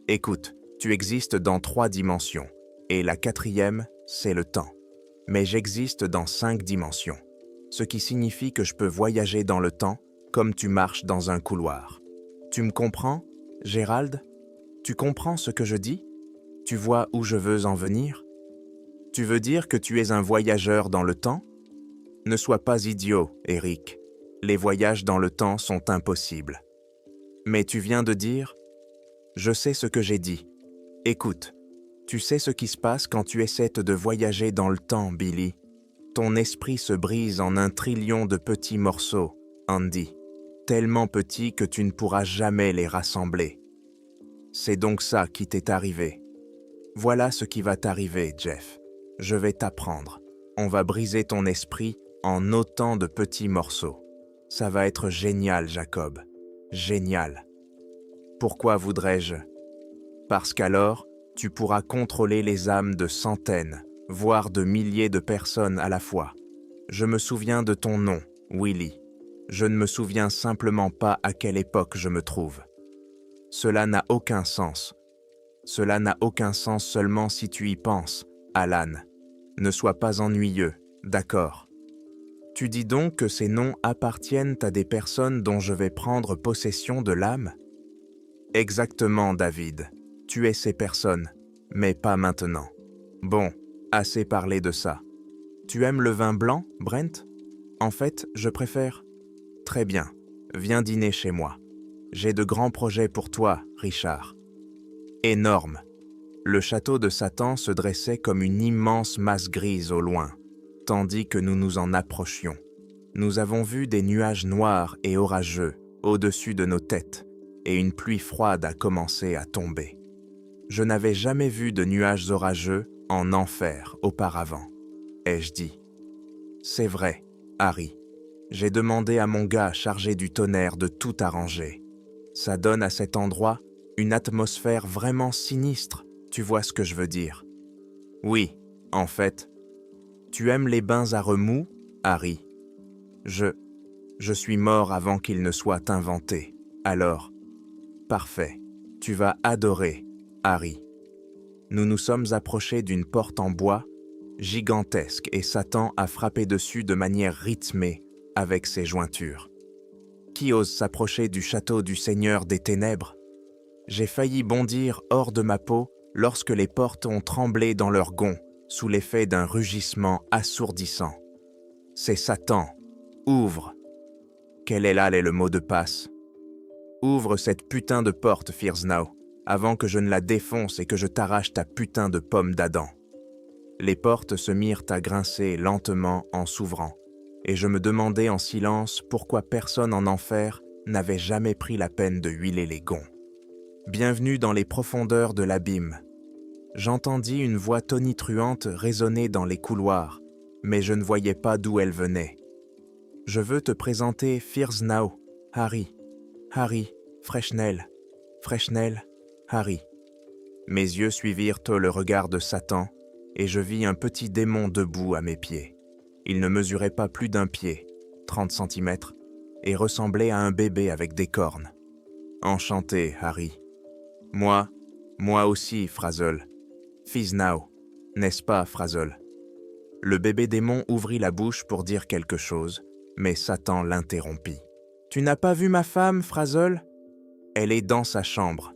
Écoute, tu existes dans 3 dimensions, et la 4e, c'est le temps. Mais j'existe dans 5 dimensions, ce qui signifie que je peux voyager dans le temps comme tu marches dans un couloir. Tu me comprends, Gérald? Tu comprends ce que je dis? Tu vois où je veux en venir? Tu veux dire que tu es un voyageur dans le temps? Ne sois pas idiot, Eric. Les voyages dans le temps sont impossibles. Mais tu viens de dire, je sais ce que j'ai dit. Écoute, tu sais ce qui se passe quand tu essaies de voyager dans le temps, Billy. Ton esprit se brise en 1 trillion de petits morceaux, Andy, tellement petits que tu ne pourras jamais les rassembler. C'est donc ça qui t'est arrivé. Voilà ce qui va t'arriver, Jeff. Je vais t'apprendre. On va briser ton esprit en autant de petits morceaux. Ça va être génial, Jacob. Génial. Pourquoi voudrais-je? Parce qu'alors, tu pourras contrôler les âmes de centaines, voire de milliers de personnes à la fois. Je me souviens de ton nom, Willy. Je ne me souviens simplement pas à quelle époque je me trouve. Cela n'a aucun sens. Cela n'a aucun sens seulement si tu y penses, Alan. Ne sois pas ennuyeux, d'accord? Tu dis donc que ces noms appartiennent à des personnes dont je vais prendre possession de l'âme? Exactement, David. Tu es ces personnes, mais pas maintenant. Bon, assez parlé de ça. Tu aimes le vin blanc, Brent? En fait, je préfère... Très bien, viens dîner chez moi. J'ai de grands projets pour toi, Richard. Énorme. Le château de Satan se dressait comme une immense masse grise au loin, tandis que nous nous en approchions. Nous avons vu des nuages noirs et orageux au-dessus de nos têtes, et une pluie froide a commencé à tomber. Je n'avais jamais vu de nuages orageux en enfer auparavant, ai-je dit. C'est vrai, Harry. J'ai demandé à mon gars chargé du tonnerre de tout arranger. Ça donne à cet endroit une atmosphère vraiment sinistre, tu vois ce que je veux dire. Oui, en fait. Tu aimes les bains à remous, Harry? Je suis mort avant qu'ils ne soient inventés. Alors, parfait. Tu vas adorer, Harry. Nous nous sommes approchés d'une porte en bois gigantesque et Satan a frappé dessus de manière rythmée avec ses jointures. Qui ose s'approcher du château du Seigneur des Ténèbres? J'ai failli bondir hors de ma peau lorsque les portes ont tremblé dans leurs gonds sous l'effet d'un rugissement assourdissant. C'est Satan. Ouvre. Quel est là le mot de passe? Ouvre cette putain de porte, Fearsnow, avant que je ne la défonce et que je t'arrache ta putain de pomme d'Adam. Les portes se mirent à grincer lentement en s'ouvrant, et je me demandais en silence pourquoi personne en enfer n'avait jamais pris la peine de huiler les gonds. Bienvenue dans les profondeurs de l'abîme. J'entendis une voix tonitruante résonner dans les couloirs, mais je ne voyais pas d'où elle venait. Je veux te présenter Fearsnow, Harry, Freshnel, Harry. Mes yeux suivirent le regard de Satan, et je vis un petit démon debout à mes pieds. Il ne mesurait pas plus d'1 pied, 30 centimètres, et ressemblait à un bébé avec des cornes. Enchanté, Harry. Moi aussi, Frazzle. Fearsnow, n'est-ce pas, Frazzle? Le bébé démon ouvrit la bouche pour dire quelque chose, mais Satan l'interrompit. Tu n'as pas vu ma femme, Frazzle? Elle est dans sa chambre.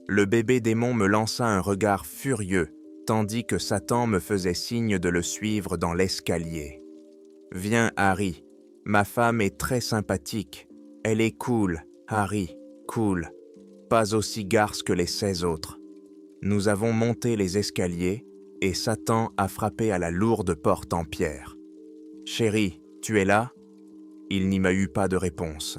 Le bébé démon me lança un regard furieux, tandis que Satan me faisait signe de le suivre dans l'escalier. Viens, Harry. Ma femme est très sympathique. Elle est cool, Harry, cool. Pas aussi garce que les 16 autres. Nous avons monté les escaliers et Satan a frappé à la lourde porte en pierre. « Chérie, tu es là ?» Il n'y m'a eu pas de réponse.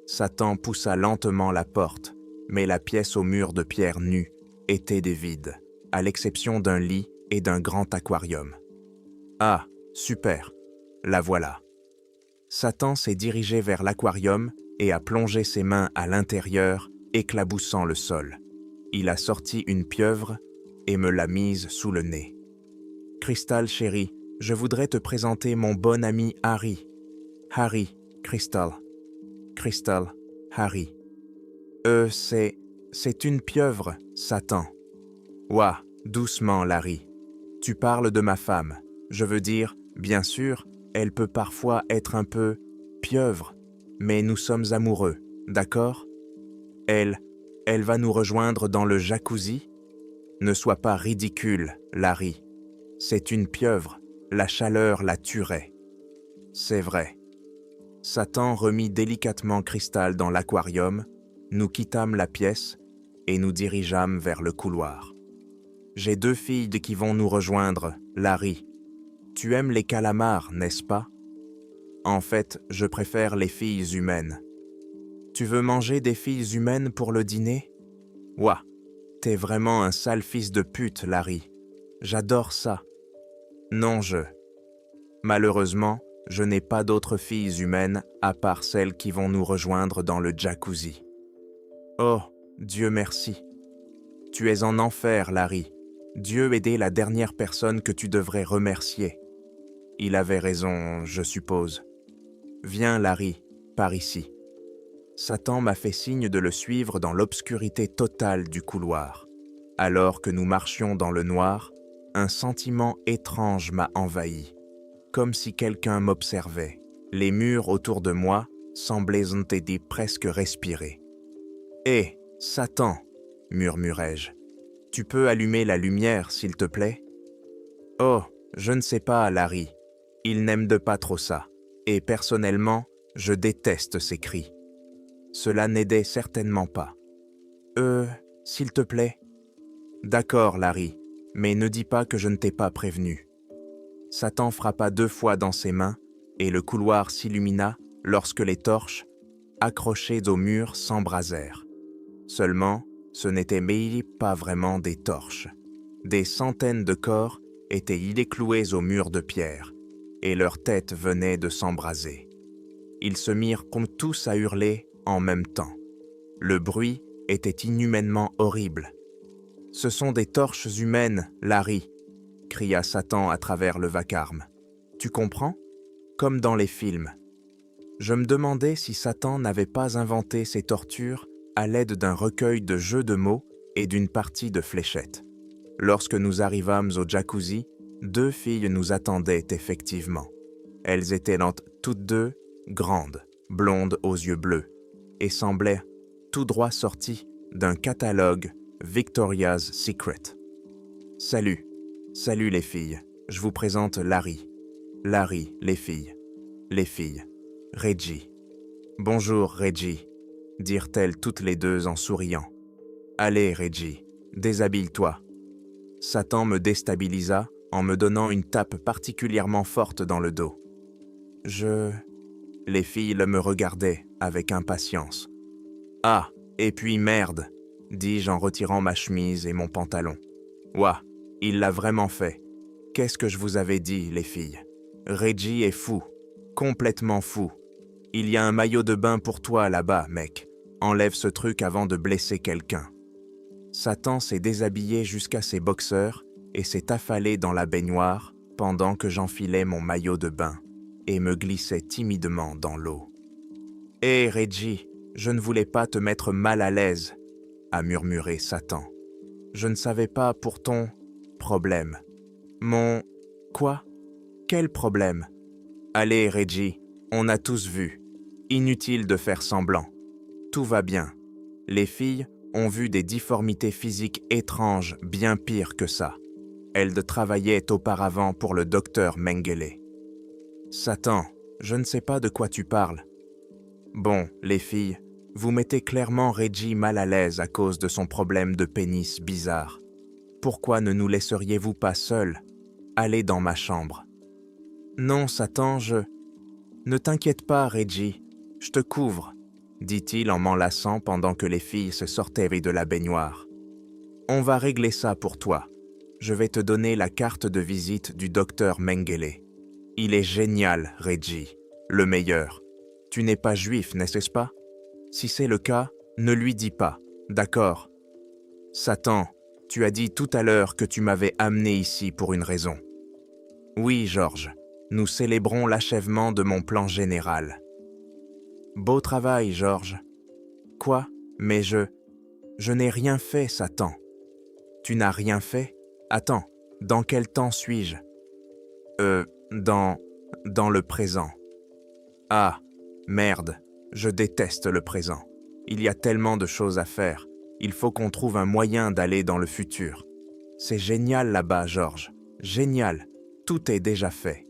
Satan poussa lentement la porte, mais la pièce au mur de pierre nue était des vides, à l'exception d'un lit et d'un grand aquarium. « Ah, super, la voilà. » Satan s'est dirigé vers l'aquarium et a plongé ses mains à l'intérieur éclaboussant le sol. Il a sorti une pieuvre et me l'a mise sous le nez. « Crystal, chérie, je voudrais te présenter mon bon ami Harry. Harry, Crystal. Crystal, Harry. C'est une pieuvre, Satan. » Ouah, doucement, Larry. Tu parles de ma femme. Je veux dire, bien sûr, elle peut parfois être un peu pieuvre, mais nous sommes amoureux, d'accord? Elle va nous rejoindre dans le jacuzzi? Ne sois pas ridicule, Larry. C'est une pieuvre, la chaleur la tuerait. C'est vrai. Satan remit délicatement Crystal dans l'aquarium, nous quittâmes la pièce et nous dirigeâmes vers le couloir. J'ai 2 filles qui vont nous rejoindre, Larry. Tu aimes les calamars, n'est-ce pas? En fait, je préfère les filles humaines. Tu veux manger des filles humaines pour le dîner? Ouah, t'es vraiment un sale fils de pute, Larry. J'adore ça. Non, Malheureusement, je n'ai pas d'autres filles humaines à part celles qui vont nous rejoindre dans le jacuzzi. Oh, Dieu merci. Tu es en enfer, Larry. Dieu aidait la dernière personne que tu devrais remercier. Il avait raison, je suppose. Viens, Larry, par ici. Satan m'a fait signe de le suivre dans l'obscurité totale du couloir. Alors que nous marchions dans le noir, un sentiment étrange m'a envahi, comme si quelqu'un m'observait. Les murs autour de moi semblaient presque respirer. « Hé, Satan !» murmurai-je. « Tu peux allumer la lumière, s'il te plaît ?» « Oh, je ne sais pas, Larry. Il n'aime pas trop ça. Et personnellement, je déteste ces cris. » Cela n'aidait certainement pas. « S'il te plaît ?» « D'accord, Larry, mais ne dis pas que je ne t'ai pas prévenu. » Satan frappa 2 fois dans ses mains et le couloir s'illumina lorsque les torches, accrochées au mur, s'embrasèrent. Seulement, ce n'étaient pas vraiment des torches. Des centaines de corps étaient cloués au mur de pierre et leurs têtes venaient de s'embraser. Ils se mirent comme tous à hurler en même temps. Le bruit était inhumainement horrible. « Ce sont des torches humaines, Larry !» cria Satan à travers le vacarme. « Tu comprends? Comme dans les films. » Je me demandais si Satan n'avait pas inventé ces tortures à l'aide d'un recueil de jeux de mots et d'une partie de fléchettes. Lorsque nous arrivâmes au jacuzzi, 2 filles nous attendaient effectivement. Elles étaient toutes 2 grandes, blondes aux yeux bleus, et semblaient tout droit sorties d'un catalogue Victoria's Secret. « Salut les filles, je vous présente Larry. Larry, les filles. Reggie. Bonjour, Reggie, dirent-elles toutes les 2 en souriant. Allez, Reggie, déshabille-toi. » Satan me déstabilisa en me donnant une tape particulièrement forte dans le dos. Les filles me regardaient avec impatience. « Ah, et puis merde !» dis-je en retirant ma chemise et mon pantalon. « Ouah, il l'a vraiment fait. Qu'est-ce que je vous avais dit, les filles? Reggie est fou, complètement fou. Il y a un maillot de bain pour toi là-bas, mec. Enlève ce truc avant de blesser quelqu'un. » Satan s'est déshabillé jusqu'à ses boxeurs et s'est affalé dans la baignoire pendant que j'enfilais mon maillot de bain et me glissais timidement dans l'eau. « Hé, Reggie, je ne voulais pas te mettre mal à l'aise, » a murmuré Satan. « Je ne savais pas pour ton problème. » Mon... Quoi? Quel problème? Allez, Reggie, on a tous vu. Inutile de faire semblant. Tout va bien. Les filles ont vu des difformités physiques étranges bien pires que ça. Elles travaillaient auparavant pour le docteur Mengele. Satan, je ne sais pas de quoi tu parles. Bon, les filles, vous mettez clairement Reggie mal à l'aise à cause de son problème de pénis bizarre. Pourquoi ne nous laisseriez-vous pas seuls? Allez dans ma chambre. Non, Satan, Ne t'inquiète pas, Reggie, je te couvre, dit-il en m'enlaçant pendant que les filles se sortaient de la baignoire. On va régler ça pour toi. Je vais te donner la carte de visite du docteur Mengele. Il est génial, Reggie, le meilleur. Tu n'es pas juif, n'est-ce pas? Si c'est le cas, ne lui dis pas, D'accord. Satan, tu as dit tout à l'heure que tu m'avais amené ici pour une raison. Oui, George, nous célébrons l'achèvement de mon plan général. Beau travail, George. Quoi? Mais je n'ai rien fait, Satan. Tu n'as rien fait? Attends, dans quel temps suis-je? Dans le présent. Ah, merde, je déteste le présent. Il y a tellement de choses à faire. Il faut qu'on trouve un moyen d'aller dans le futur. C'est génial là-bas, George. Génial. Tout est déjà fait.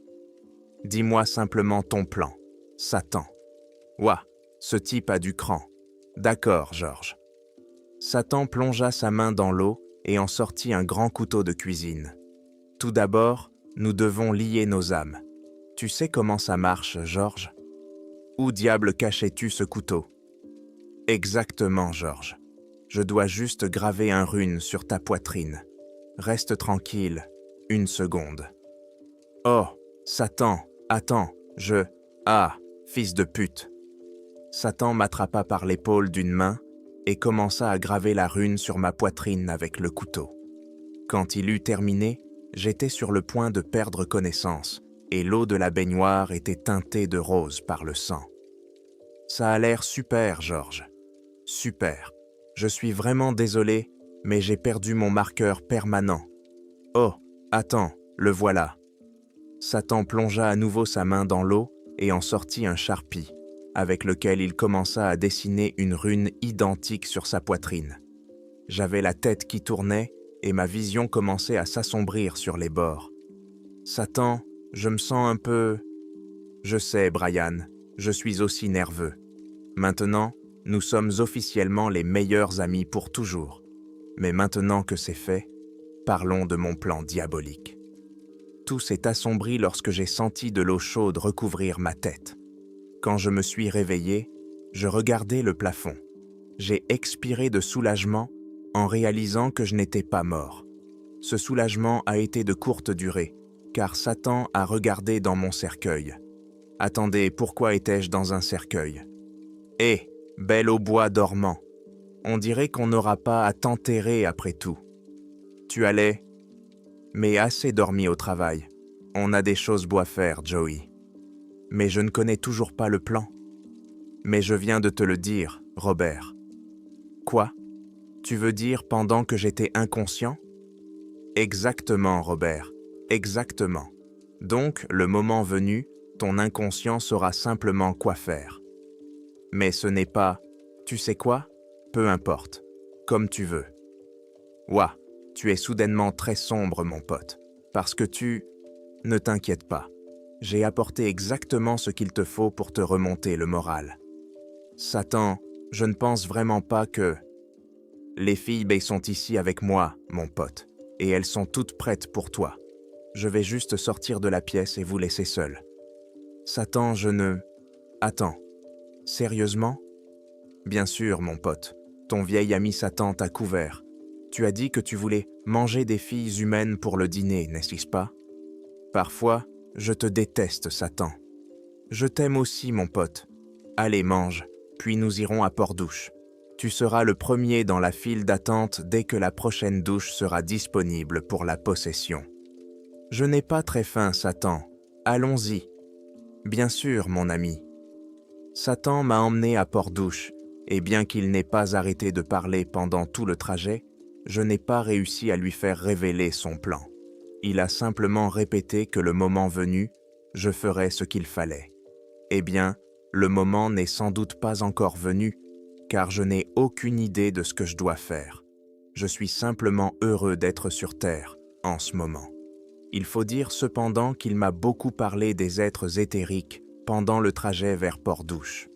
Dis-moi simplement ton plan. Satan. Ouah, ce type a du cran. D'accord, George. Satan plongea sa main dans l'eau et en sortit un grand couteau de cuisine. Tout d'abord, nous devons lier nos âmes. Tu sais comment ça marche, George? Où diable cachais-tu ce couteau? Exactement, George. Je dois juste graver un rune sur ta poitrine. Reste tranquille, 1 seconde. Oh, Satan, attends, Ah, fils de pute. Satan m'attrapa par l'épaule d'une main et commença à graver la rune sur ma poitrine avec le couteau. Quand il eut terminé, j'étais sur le point de perdre connaissance et l'eau de la baignoire était teintée de rose par le sang. Ça a l'air super, George. Super. Je suis vraiment désolé, mais j'ai perdu mon marqueur permanent. Oh, attends, le voilà. Satan plongea à nouveau sa main dans l'eau et en sortit un charpie, avec lequel il commença à dessiner une rune identique sur sa poitrine. J'avais la tête qui tournait et ma vision commençait à s'assombrir sur les bords. Satan, je me sens un peu... Je sais, Brian, je suis aussi nerveux. Maintenant, nous sommes officiellement les meilleurs amis pour toujours. Mais maintenant que c'est fait, parlons de mon plan diabolique. Tout s'est assombri lorsque j'ai senti de l'eau chaude recouvrir ma tête. Quand je me suis réveillé, je regardais le plafond. J'ai expiré de soulagement en réalisant que je n'étais pas mort. Ce soulagement a été de courte durée, car Satan a regardé dans mon cercueil. Attendez, pourquoi étais-je dans un cercueil? Hé, belle au bois dormant, on dirait qu'on n'aura pas à t'enterrer après tout. Tu allais... Mais assez dormi au travail. On a des choses beaux à faire, Joey. Mais je ne connais toujours pas le plan. Mais je viens de te le dire, Robert. Quoi? Tu veux dire pendant que j'étais inconscient? Exactement, Robert. Exactement. Donc, le moment venu, ton inconscient saura simplement quoi faire. Mais ce n'est pas... Tu sais quoi? Peu importe. Comme tu veux. Ouah, tu es soudainement très sombre, mon pote. Parce que tu... Ne t'inquiète pas. J'ai apporté exactement ce qu'il te faut pour te remonter le moral. Satan, je ne pense vraiment pas que... Les filles sont ici avec moi, mon pote, et elles sont toutes prêtes pour toi. Je vais juste sortir de la pièce et vous laisser seul. Satan, je ne... Attends. Sérieusement? Bien sûr, mon pote. Ton vieil ami Satan t'a couvert. Tu as dit que tu voulais manger des filles humaines pour le dîner, n'est-ce pas? Parfois, je te déteste, Satan. Je t'aime aussi, mon pote. Allez, mange, puis nous irons à Port-Douche. Tu seras le premier dans la file d'attente dès que la prochaine douche sera disponible pour la possession. Je n'ai pas très faim, Satan. Allons-y. Bien sûr, mon ami. Satan m'a emmené à Port-Douche, et bien qu'il n'ait pas arrêté de parler pendant tout le trajet, je n'ai pas réussi à lui faire révéler son plan. Il a simplement répété que le moment venu, je ferais ce qu'il fallait. Eh bien, le moment n'est sans doute pas encore venu, car je n'ai aucune idée de ce que je dois faire. Je suis simplement heureux d'être sur Terre, en ce moment. Il faut dire cependant qu'il m'a beaucoup parlé des êtres éthériques pendant le trajet vers Port-Douche.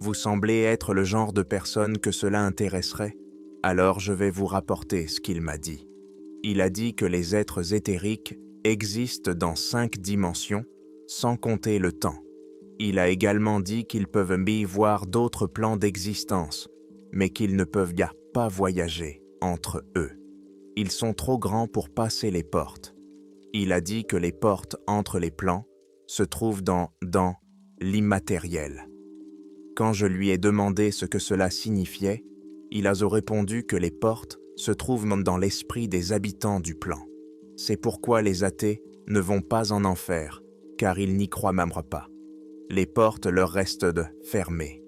Vous semblez être le genre de personne que cela intéresserait, alors je vais vous rapporter ce qu'il m'a dit. Il a dit que les êtres éthériques existent dans 5 dimensions, sans compter le temps. Il a également dit qu'ils peuvent y voir d'autres plans d'existence, mais qu'ils ne peuvent pas voyager entre eux. Ils sont trop grands pour passer les portes. Il a dit que les portes entre les plans se trouvent dans l'immatériel. Quand je lui ai demandé ce que cela signifiait, Il a répondu que les portes se trouvent dans l'esprit des habitants du plan. C'est pourquoi les athées ne vont pas en enfer, car ils n'y croient même pas. Les portes leur restent fermées.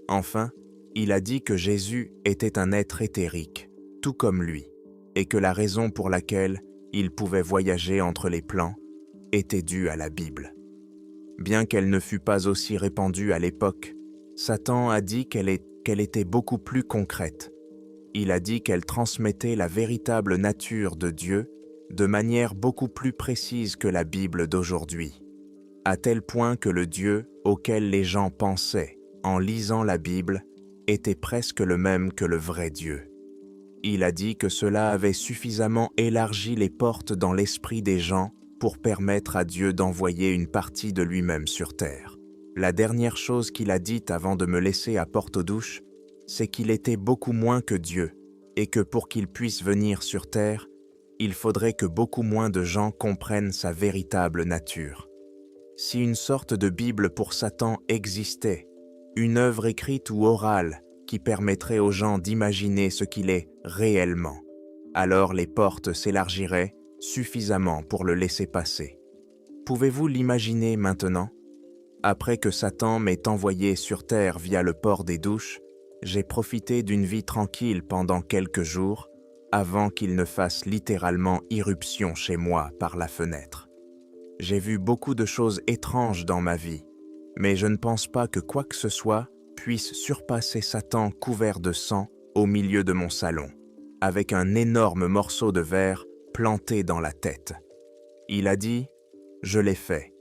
Enfin, il a dit que Jésus était un être éthérique, tout comme lui, et que la raison pour laquelle il pouvait voyager entre les plans était due à la Bible. Bien qu'elle ne fût pas aussi répandue à l'époque, Satan a dit qu'elle était beaucoup plus concrète. Il a dit qu'elle transmettait la véritable nature de Dieu de manière beaucoup plus précise que la Bible d'aujourd'hui, à tel point que le Dieu auquel les gens pensaient en lisant la Bible était presque le même que le vrai Dieu. Il a dit que cela avait suffisamment élargi les portes dans l'esprit des gens pour permettre à Dieu d'envoyer une partie de lui-même sur terre. La dernière chose qu'il a dite avant de me laisser à Porte-aux-Douches, c'est qu'il était beaucoup moins que Dieu et que pour qu'il puisse venir sur terre, il faudrait que beaucoup moins de gens comprennent sa véritable nature. Si une sorte de Bible pour Satan existait, une œuvre écrite ou orale qui permettrait aux gens d'imaginer ce qu'il est réellement, alors les portes s'élargiraient suffisamment pour le laisser passer. Pouvez-vous l'imaginer maintenant? Après que Satan m'ait envoyé sur terre via le port des douches, j'ai profité d'une vie tranquille pendant quelques jours avant qu'il ne fasse littéralement irruption chez moi par la fenêtre. J'ai vu beaucoup de choses étranges dans ma vie, mais je ne pense pas que quoi que ce soit puisse surpasser Satan couvert de sang au milieu de mon salon, avec un énorme morceau de verre planté dans la tête. Il a dit « Je l'ai fait ».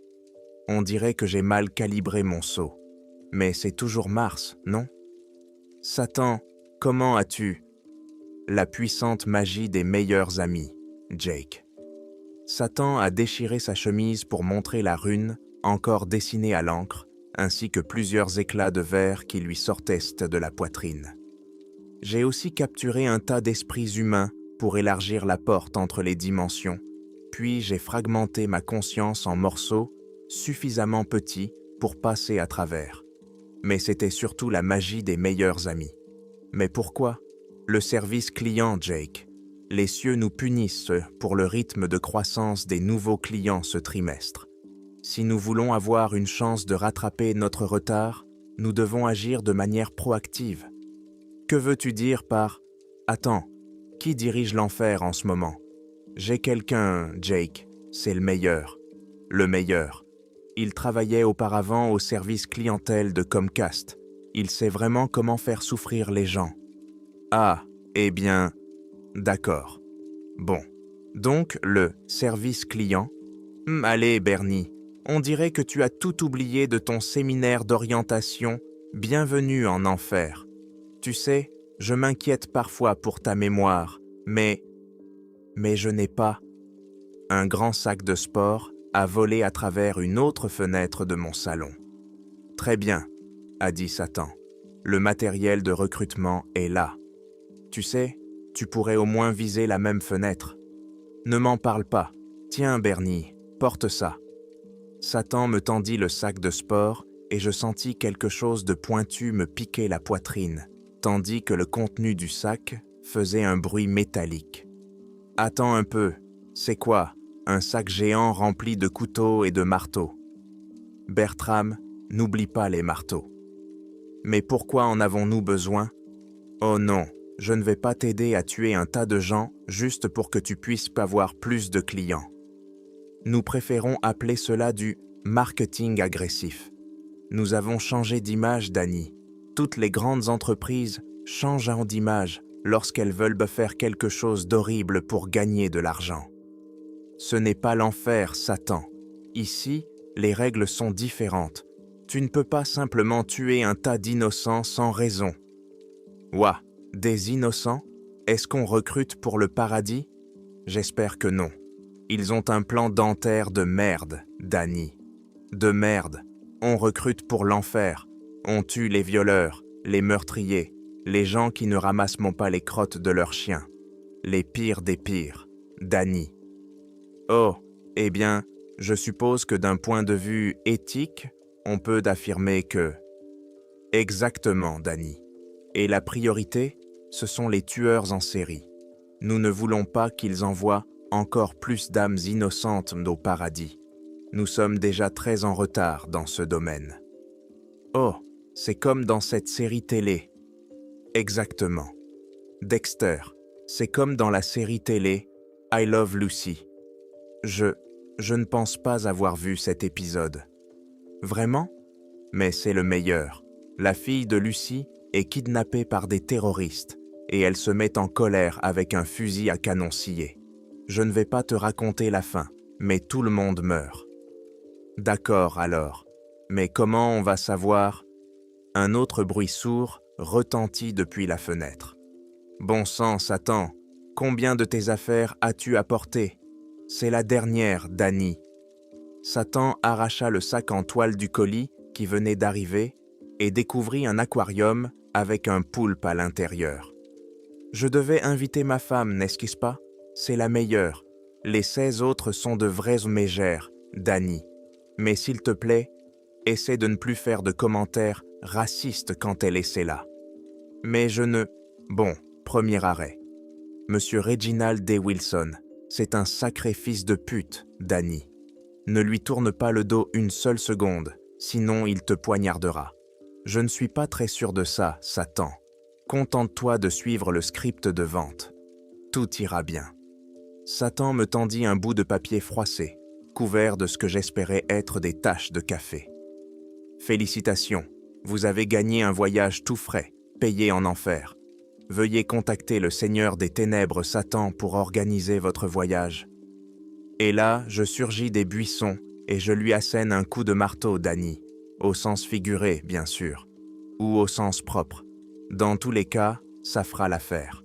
On dirait que j'ai mal calibré mon seau, mais c'est toujours Mars, non? Satan, comment as-tu? La puissante magie des meilleurs amis, Jake. Satan a déchiré sa chemise pour montrer la rune, encore dessinée à l'encre, ainsi que plusieurs éclats de verre qui lui sortaient de la poitrine. J'ai aussi capturé un tas d'esprits humains pour élargir la porte entre les dimensions, puis j'ai fragmenté ma conscience en morceaux suffisamment petits pour passer à travers. Mais c'était surtout la magie des meilleurs amis. Mais pourquoi? Le service client, Jake. Les cieux nous punissent pour le rythme de croissance des nouveaux clients ce trimestre. Si nous voulons avoir une chance de rattraper notre retard, nous devons agir de manière proactive. Que veux-tu dire par « Attends, qui dirige l'enfer en ce moment ?» J'ai quelqu'un, Jake, c'est le meilleur. Le meilleur. Il travaillait auparavant au service clientèle de Comcast. Il sait vraiment comment faire souffrir les gens. Ah, eh bien, d'accord. Bon. Donc, le service client. Allez, Bernie, on dirait que tu as tout oublié de ton séminaire d'orientation « Bienvenue en enfer ». Tu sais, je m'inquiète parfois pour ta mémoire, mais je n'ai pas. Un grand sac de sport a volé à travers une autre fenêtre de mon salon. Très bien, a dit Satan. Le matériel de recrutement est là. Tu sais, tu pourrais au moins viser la même fenêtre. Ne m'en parle pas. Tiens, Bernie, porte ça. Satan me tendit le sac de sport et je sentis quelque chose de pointu me piquer la poitrine, tandis que le contenu du sac faisait un bruit métallique. Attends un peu, c'est quoi? Un sac géant rempli de couteaux et de marteaux. Bertram, n'oublie pas les marteaux. Mais pourquoi en avons-nous besoin? Oh non, je ne vais pas t'aider à tuer un tas de gens juste pour que tu puisses avoir plus de clients. Nous préférons appeler cela du marketing agressif. Nous avons changé d'image, Danny. Toutes les grandes entreprises changent d'image lorsqu'elles veulent faire quelque chose d'horrible pour gagner de l'argent. Ce n'est pas l'enfer, Satan. Ici, les règles sont différentes. Tu ne peux pas simplement tuer un tas d'innocents sans raison. Ouah, des innocents? Est-ce qu'on recrute pour le paradis? J'espère que non. Ils ont un plan dentaire de merde, Danny. De merde. On recrute pour l'enfer. On tue les violeurs, les meurtriers, les gens qui ne ramassent pas les crottes de leurs chiens. Les pires des pires, Danny. Oh, eh bien, je suppose que d'un point de vue éthique, on peut affirmer que... Exactement, Danny. Et la priorité, ce sont les tueurs en série. Nous ne voulons pas qu'ils envoient encore plus d'âmes innocentes au paradis. Nous sommes déjà très en retard dans ce domaine. Oh, c'est comme dans cette série télé. Exactement. Dexter, c'est comme dans la série télé I Love Lucy. Je ne pense pas avoir vu cet épisode. Vraiment? Mais c'est le meilleur. La fille de Lucy est kidnappée par des terroristes et elle se met en colère avec un fusil à canon scié. Je ne vais pas te raconter la fin, mais tout le monde meurt. D'accord alors, mais comment on va savoir? Un autre bruit sourd retentit depuis la fenêtre. Bon sang, Satan, combien de tes affaires as-tu apporté? C'est la dernière, Danny. Satan arracha le sac en toile du colis qui venait d'arriver et découvrit un aquarium avec un poulpe à l'intérieur. Je devais inviter ma femme, n'est-ce pas? C'est la meilleure. Les 16 autres sont de vraies mégères, Danny. Mais s'il te plaît, essaie de ne plus faire de commentaires racistes quand elle essaie là. Mais je ne... Bon, premier arrêt. Monsieur Reginald D. Wilson, c'est un sacré fils de pute, Danny. Ne lui tourne pas le dos une seule seconde, sinon il te poignardera. Je ne suis pas très sûr de ça, Satan. Contente-toi de suivre le script de vente. Tout ira bien. Satan me tendit un bout de papier froissé, couvert de ce que j'espérais être des taches de café. Félicitations, vous avez gagné un voyage tout frais, payé en enfer. Veuillez contacter le Seigneur des Ténèbres Satan pour organiser votre voyage. Et là, je surgis des buissons et je lui assène un coup de marteau, Danny, au sens figuré, bien sûr, ou au sens propre. Dans tous les cas, ça fera l'affaire.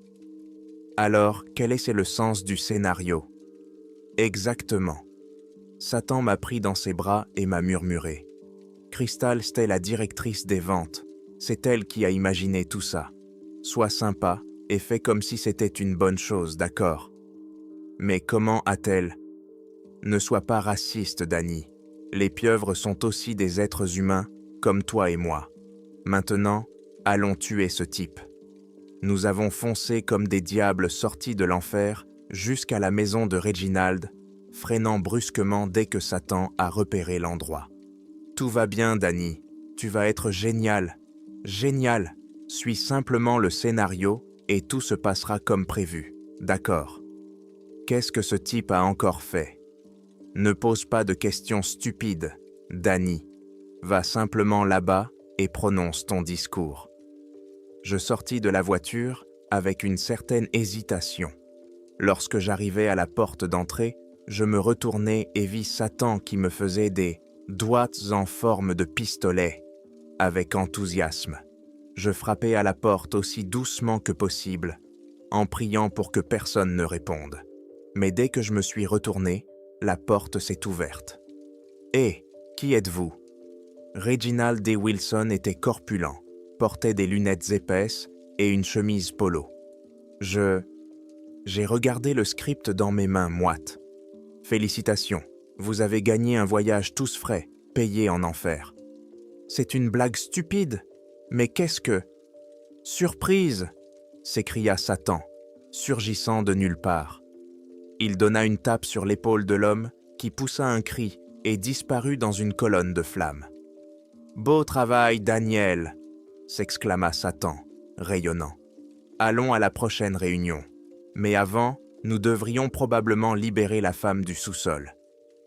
Alors, quel est le sens du scénario? Exactement. Satan m'a pris dans ses bras et m'a murmuré. Crystal, c'était la directrice des ventes. C'est elle qui a imaginé tout ça. Sois sympa et fais comme si c'était une bonne chose, d'accord? Mais comment a-t-elle? Ne sois pas raciste, Danny. Les pieuvres sont aussi des êtres humains, comme toi et moi. Maintenant, allons tuer ce type. Nous avons foncé comme des diables sortis de l'enfer jusqu'à la maison de Reginald, freinant brusquement dès que Satan a repéré l'endroit. Tout va bien, Danny. Tu vas être génial. Génial. Suis simplement le scénario et tout se passera comme prévu. D'accord. Qu'est-ce que ce type a encore fait? Ne pose pas de questions stupides, Danny. Va simplement là-bas et prononce ton discours. Je sortis de la voiture avec une certaine hésitation. Lorsque j'arrivais à la porte d'entrée, je me retournai et vis Satan qui me faisait des doigts en forme de pistolet. Avec enthousiasme, je frappai à la porte aussi doucement que possible, en priant pour que personne ne réponde. Mais dès que je me suis retourné, la porte s'est ouverte. « Hé, qui êtes-vous » Reginald D. Wilson était corpulent, portait des lunettes épaisses et une chemise polo. J'ai regardé le script dans mes mains moites. « Félicitations, vous avez gagné un voyage tous frais, payé en enfer. » « C'est une blague stupide, mais qu'est-ce que... »« Surprise !» s'écria Satan, surgissant de nulle part. Il donna une tape sur l'épaule de l'homme qui poussa un cri et disparut dans une colonne de flammes. « Beau travail, Daniel !» s'exclama Satan, rayonnant. « Allons à la prochaine réunion. Mais avant, nous devrions probablement libérer la femme du sous-sol. »«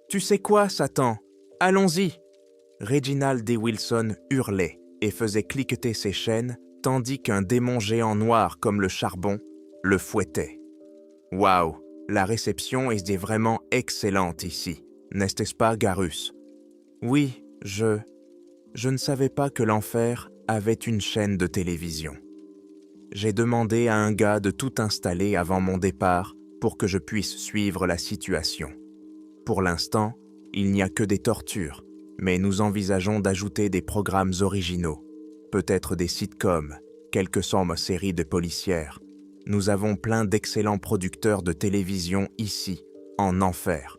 Tu sais quoi, Satan? Allons-y !» Reginald D. Wilson hurlait et faisait cliqueter ses chaînes tandis qu'un démon géant noir comme le charbon le fouettait. « Waouh, la réception est vraiment excellente ici, n'est-ce pas, Garus? »« Oui, je ne savais pas que l'enfer avait une chaîne de télévision. J'ai demandé à un gars de tout installer avant mon départ pour que je puisse suivre la situation. Pour l'instant, il n'y a que des tortures, mais nous envisageons d'ajouter des programmes originaux, peut-être des sitcoms, quelques séries de policières. Nous avons plein d'excellents producteurs de télévision ici, en enfer. »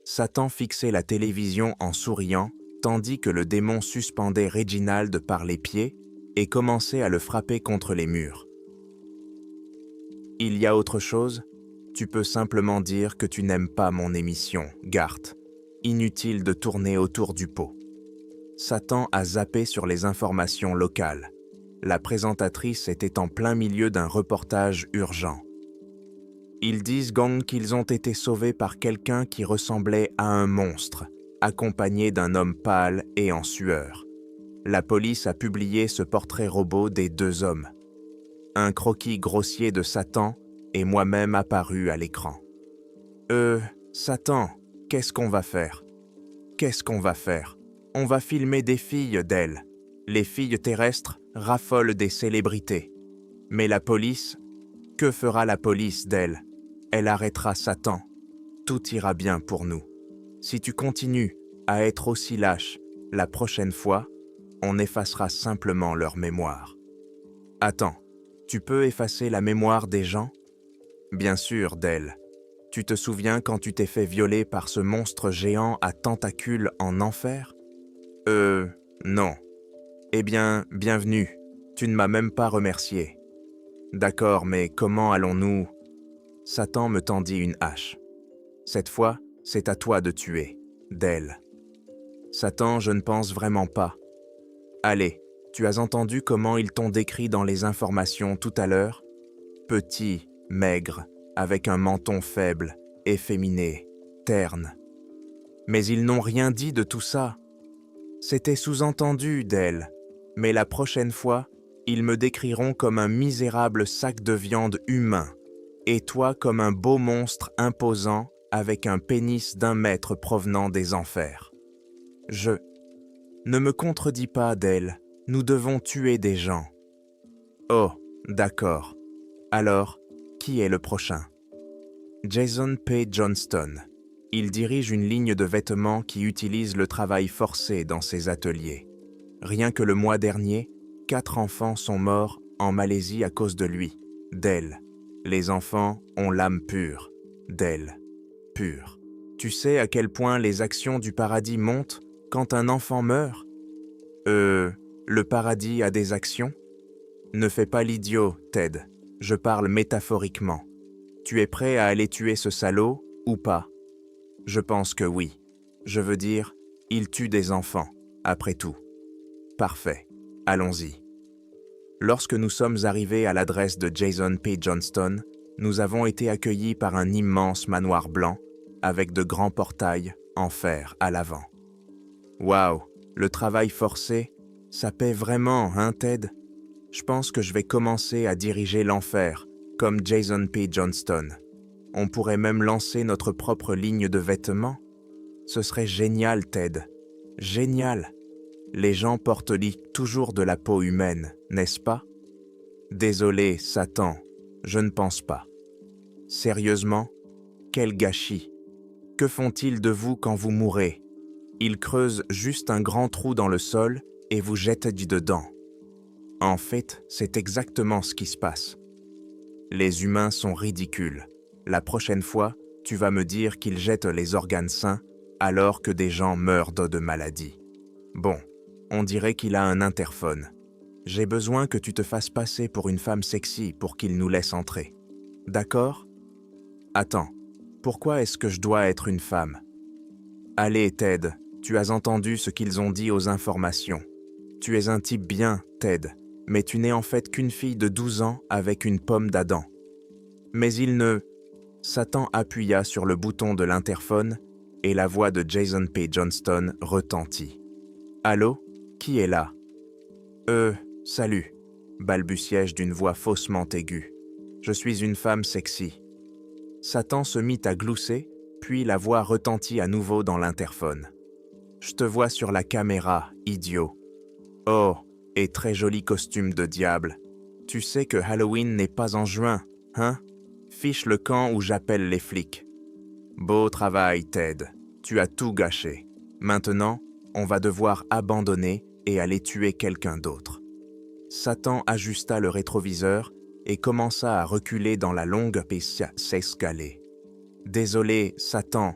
Satan fixait la télévision en souriant, tandis que le démon suspendait Reginald par les pieds et commençait à le frapper contre les murs. Il y a autre chose? Tu peux simplement dire que tu n'aimes pas mon émission, Garth. Inutile de tourner autour du pot. Satan a zappé sur les informations locales. La présentatrice était en plein milieu d'un reportage urgent. Ils disent gang qu'ils ont été sauvés par quelqu'un qui ressemblait à un monstre, accompagné d'un homme pâle et en sueur. La police a publié ce portrait robot des deux hommes. Un croquis grossier de Satan est moi-même apparu à l'écran. Satan, qu'est-ce qu'on va faire? Qu'est-ce qu'on va faire? On va filmer des filles d'elle. Les filles terrestres raffolent des célébrités. Mais la police, que fera la police d'elle? Elle arrêtera Satan. Tout ira bien pour nous. Si tu continues à être aussi lâche, la prochaine fois, on effacera simplement leur mémoire. Attends, tu peux effacer la mémoire des gens? Bien sûr, d'elle. Tu te souviens quand tu t'es fait violer par ce monstre géant à tentacules en enfer? Non. Eh bien, bienvenue. Tu ne m'as même pas remercié. D'accord, mais comment allons-nous? Satan me tendit une hache. Cette fois, c'est à toi de tuer, d'elle. Satan, je ne pense vraiment pas. Allez, tu as entendu comment ils t'ont décrit dans les informations tout à l'heure? Petit, maigre, avec un menton faible, efféminé, terne. Mais ils n'ont rien dit de tout ça. C'était sous-entendu d'elle, mais la prochaine fois, ils me décriront comme un misérable sac de viande humain, et toi comme un beau monstre imposant avec un pénis d'1 mètre provenant des enfers. Ne me contredis pas d'elle, nous devons tuer des gens. Oh, d'accord. Alors, qui est le prochain? Jason P. Johnston. Il dirige une ligne de vêtements qui utilise le travail forcé dans ses ateliers. Rien que le mois dernier, 4 enfants sont morts en Malaisie à cause de lui, d'elle. Les enfants ont l'âme pure, d'elle, pure. Tu sais à quel point les actions du paradis montent quand un enfant meurt? Le paradis a des actions? Ne fais pas l'idiot, Ted. Je parle métaphoriquement. Tu es prêt à aller tuer ce salaud ou pas? Je pense que oui. Je veux dire, il tue des enfants, après tout. Parfait. Allons-y. Lorsque nous sommes arrivés à l'adresse de Jason P. Johnston, nous avons été accueillis par un immense manoir blanc avec de grands portails en fer à l'avant. Waouh, le travail forcé, ça paie vraiment, hein Ted? Je pense que je vais commencer à diriger l'enfer, comme Jason P. Johnston. On pourrait même lancer notre propre ligne de vêtements. Ce serait génial, Ted. Génial. Les gens portent toujours de la peau humaine, n'est-ce pas? Désolé, Satan, je ne pense pas. Sérieusement? Quel gâchis. Que font-ils de vous quand vous mourrez? Ils creusent juste un grand trou dans le sol et vous jettent du dedans. En fait, c'est exactement ce qui se passe. Les humains sont ridicules. La prochaine fois, tu vas me dire qu'ils jettent les organes sains alors que des gens meurent de maladie. Bon, on dirait qu'il a un interphone. J'ai besoin que tu te fasses passer pour une femme sexy pour qu'il nous laisse entrer. D'accord? Attends, pourquoi est-ce que je dois être une femme? Allez, Ted, tu as entendu ce qu'ils ont dit aux informations. Tu es un type bien, Ted, mais tu n'es en fait qu'une fille de 12 ans avec une pomme d'Adam. Mais il ne... Satan appuya sur le bouton de l'interphone et la voix de Jason P. Johnston retentit. « Allô? Qui est là? »« Salut, » balbutiai-je d'une voix faussement aiguë. « Je suis une femme sexy. » Satan se mit à glousser, puis la voix retentit à nouveau dans l'interphone. « Je te vois sur la caméra, idiot. »« Oh, et très joli costume de diable. Tu sais que Halloween n'est pas en juin, hein? Fiche le camp où j'appelle les flics. » Beau travail, Ted. Tu as tout gâché. Maintenant, on va devoir abandonner et aller tuer quelqu'un d'autre. Satan ajusta le rétroviseur et commença à reculer dans la longue piste s'escaler. Désolé, Satan,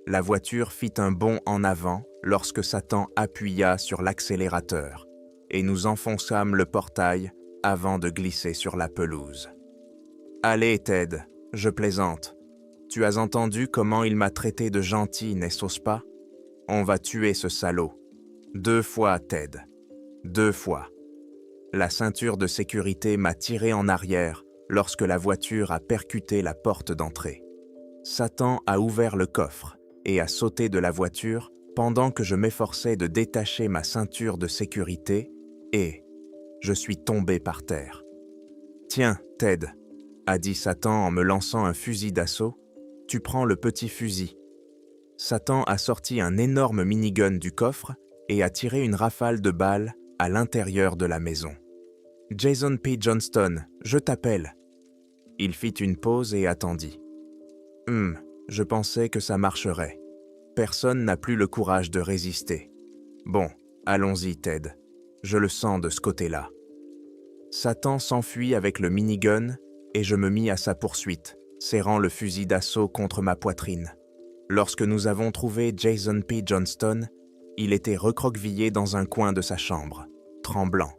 La voiture fit un bond en avant lorsque Satan appuya sur l'accélérateur et nous enfonçâmes le portail avant de glisser sur la pelouse. Allez, Ted, je plaisante. Tu as entendu comment il m'a traité de gentil, n'est-ce pas? On va tuer ce salaud. 2 fois, Ted. 2 fois. La ceinture de sécurité m'a tiré en arrière lorsque la voiture a percuté la porte d'entrée. Satan a ouvert le coffre et a sauté de la voiture pendant que je m'efforçais de détacher ma ceinture de sécurité et je suis tombé par terre. « Tiens, Ted, » a dit Satan en me lançant un fusil d'assaut, « tu prends le petit fusil. » Satan a sorti un énorme minigun du coffre et a tiré une rafale de balles à l'intérieur de la maison. « Jason P. Johnston, je t'appelle. » Il fit une pause et attendit. « Je pensais que ça marcherait. Personne n'a plus le courage de résister. Bon, allons-y, Ted. Je le sens de ce côté-là. » Satan s'enfuit avec le minigun et je me mis à sa poursuite, serrant le fusil d'assaut contre ma poitrine. Lorsque nous avons trouvé Jason P. Johnston, il était recroquevillé dans un coin de sa chambre, tremblant.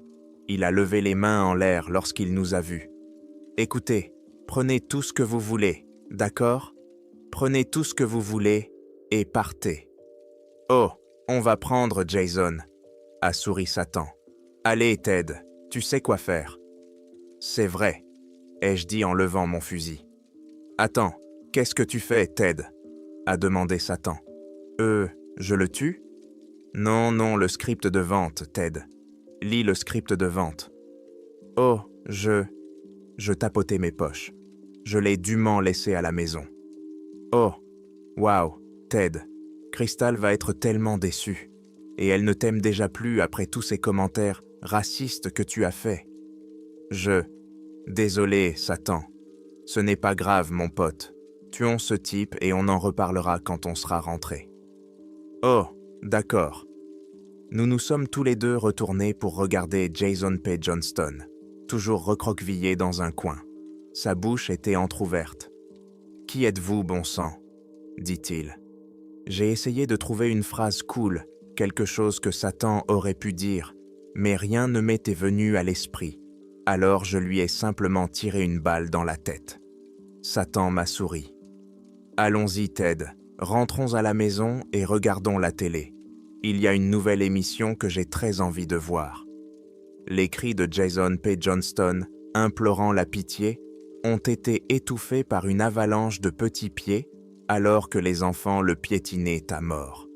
Il a levé les mains en l'air lorsqu'il nous a vus. « Écoutez, prenez tout ce que vous voulez, d'accord? Prenez tout ce que vous voulez et partez. »« Oh, on va prendre Jason, » a souri Satan. « Allez, Ted, tu sais quoi faire. »« C'est vrai, » ai-je dit en levant mon fusil. « Attends, qu'est-ce que tu fais, Ted ?» a demandé Satan. « Je le tue ?»« Non, le script de vente, Ted. Lis le script de vente. »« Oh, je tapotais mes poches. Je l'ai dûment laissé à la maison. »« Oh, waouh, Ted, Crystal va être tellement déçue. Et elle ne t'aime déjà plus après tous ces commentaires racistes que tu as faits. » Désolé, Satan. Ce n'est pas grave, mon pote. Tuons ce type et on en reparlera quand on sera rentré. Oh, d'accord. Nous nous sommes tous les deux retournés pour regarder Jason P. Johnston, toujours recroquevillé dans un coin. Sa bouche était entr'ouverte. « Qui êtes-vous, bon sang ?» dit-il. J'ai essayé de trouver une phrase cool, quelque chose que Satan aurait pu dire, mais rien ne m'était venu à l'esprit. Alors je lui ai simplement tiré une balle dans la tête. Satan m'a souri. « Allons-y, Ted, rentrons à la maison et regardons la télé. Il y a une nouvelle émission que j'ai très envie de voir. » Les cris de Jason P. Johnston, implorant la pitié, ont été étouffés par une avalanche de petits pieds alors que les enfants le piétinaient à mort.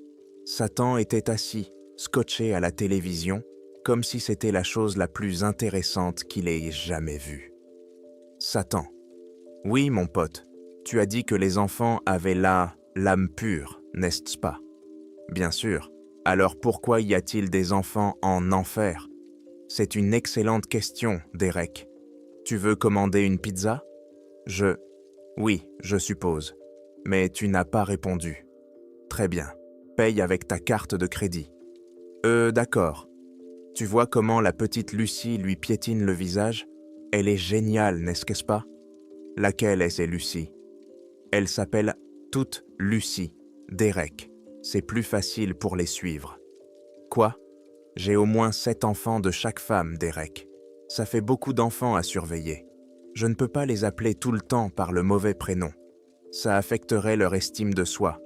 Satan était assis, scotché à la télévision, comme si c'était la chose la plus intéressante qu'il ait jamais vue. Satan. « Oui, mon pote, tu as dit que les enfants avaient l'âme pure, n'est-ce pas? » Bien sûr. Alors pourquoi y a-t-il des enfants en enfer? C'est une excellente question, Derek. Tu veux commander une pizza? Oui, je suppose. Mais tu n'as pas répondu. Très bien. Paye avec ta carte de crédit. D'accord. Tu vois comment la petite Lucie lui piétine le visage? Elle est géniale, n'est-ce pas? Laquelle est Lucie? Elle s'appelle toute Lucie, Derek. C'est plus facile pour les suivre. Quoi? J'ai au moins 7 enfants de chaque femme, Derek. Ça fait beaucoup d'enfants à surveiller. Je ne peux pas les appeler tout le temps par le mauvais prénom. Ça affecterait leur estime de soi.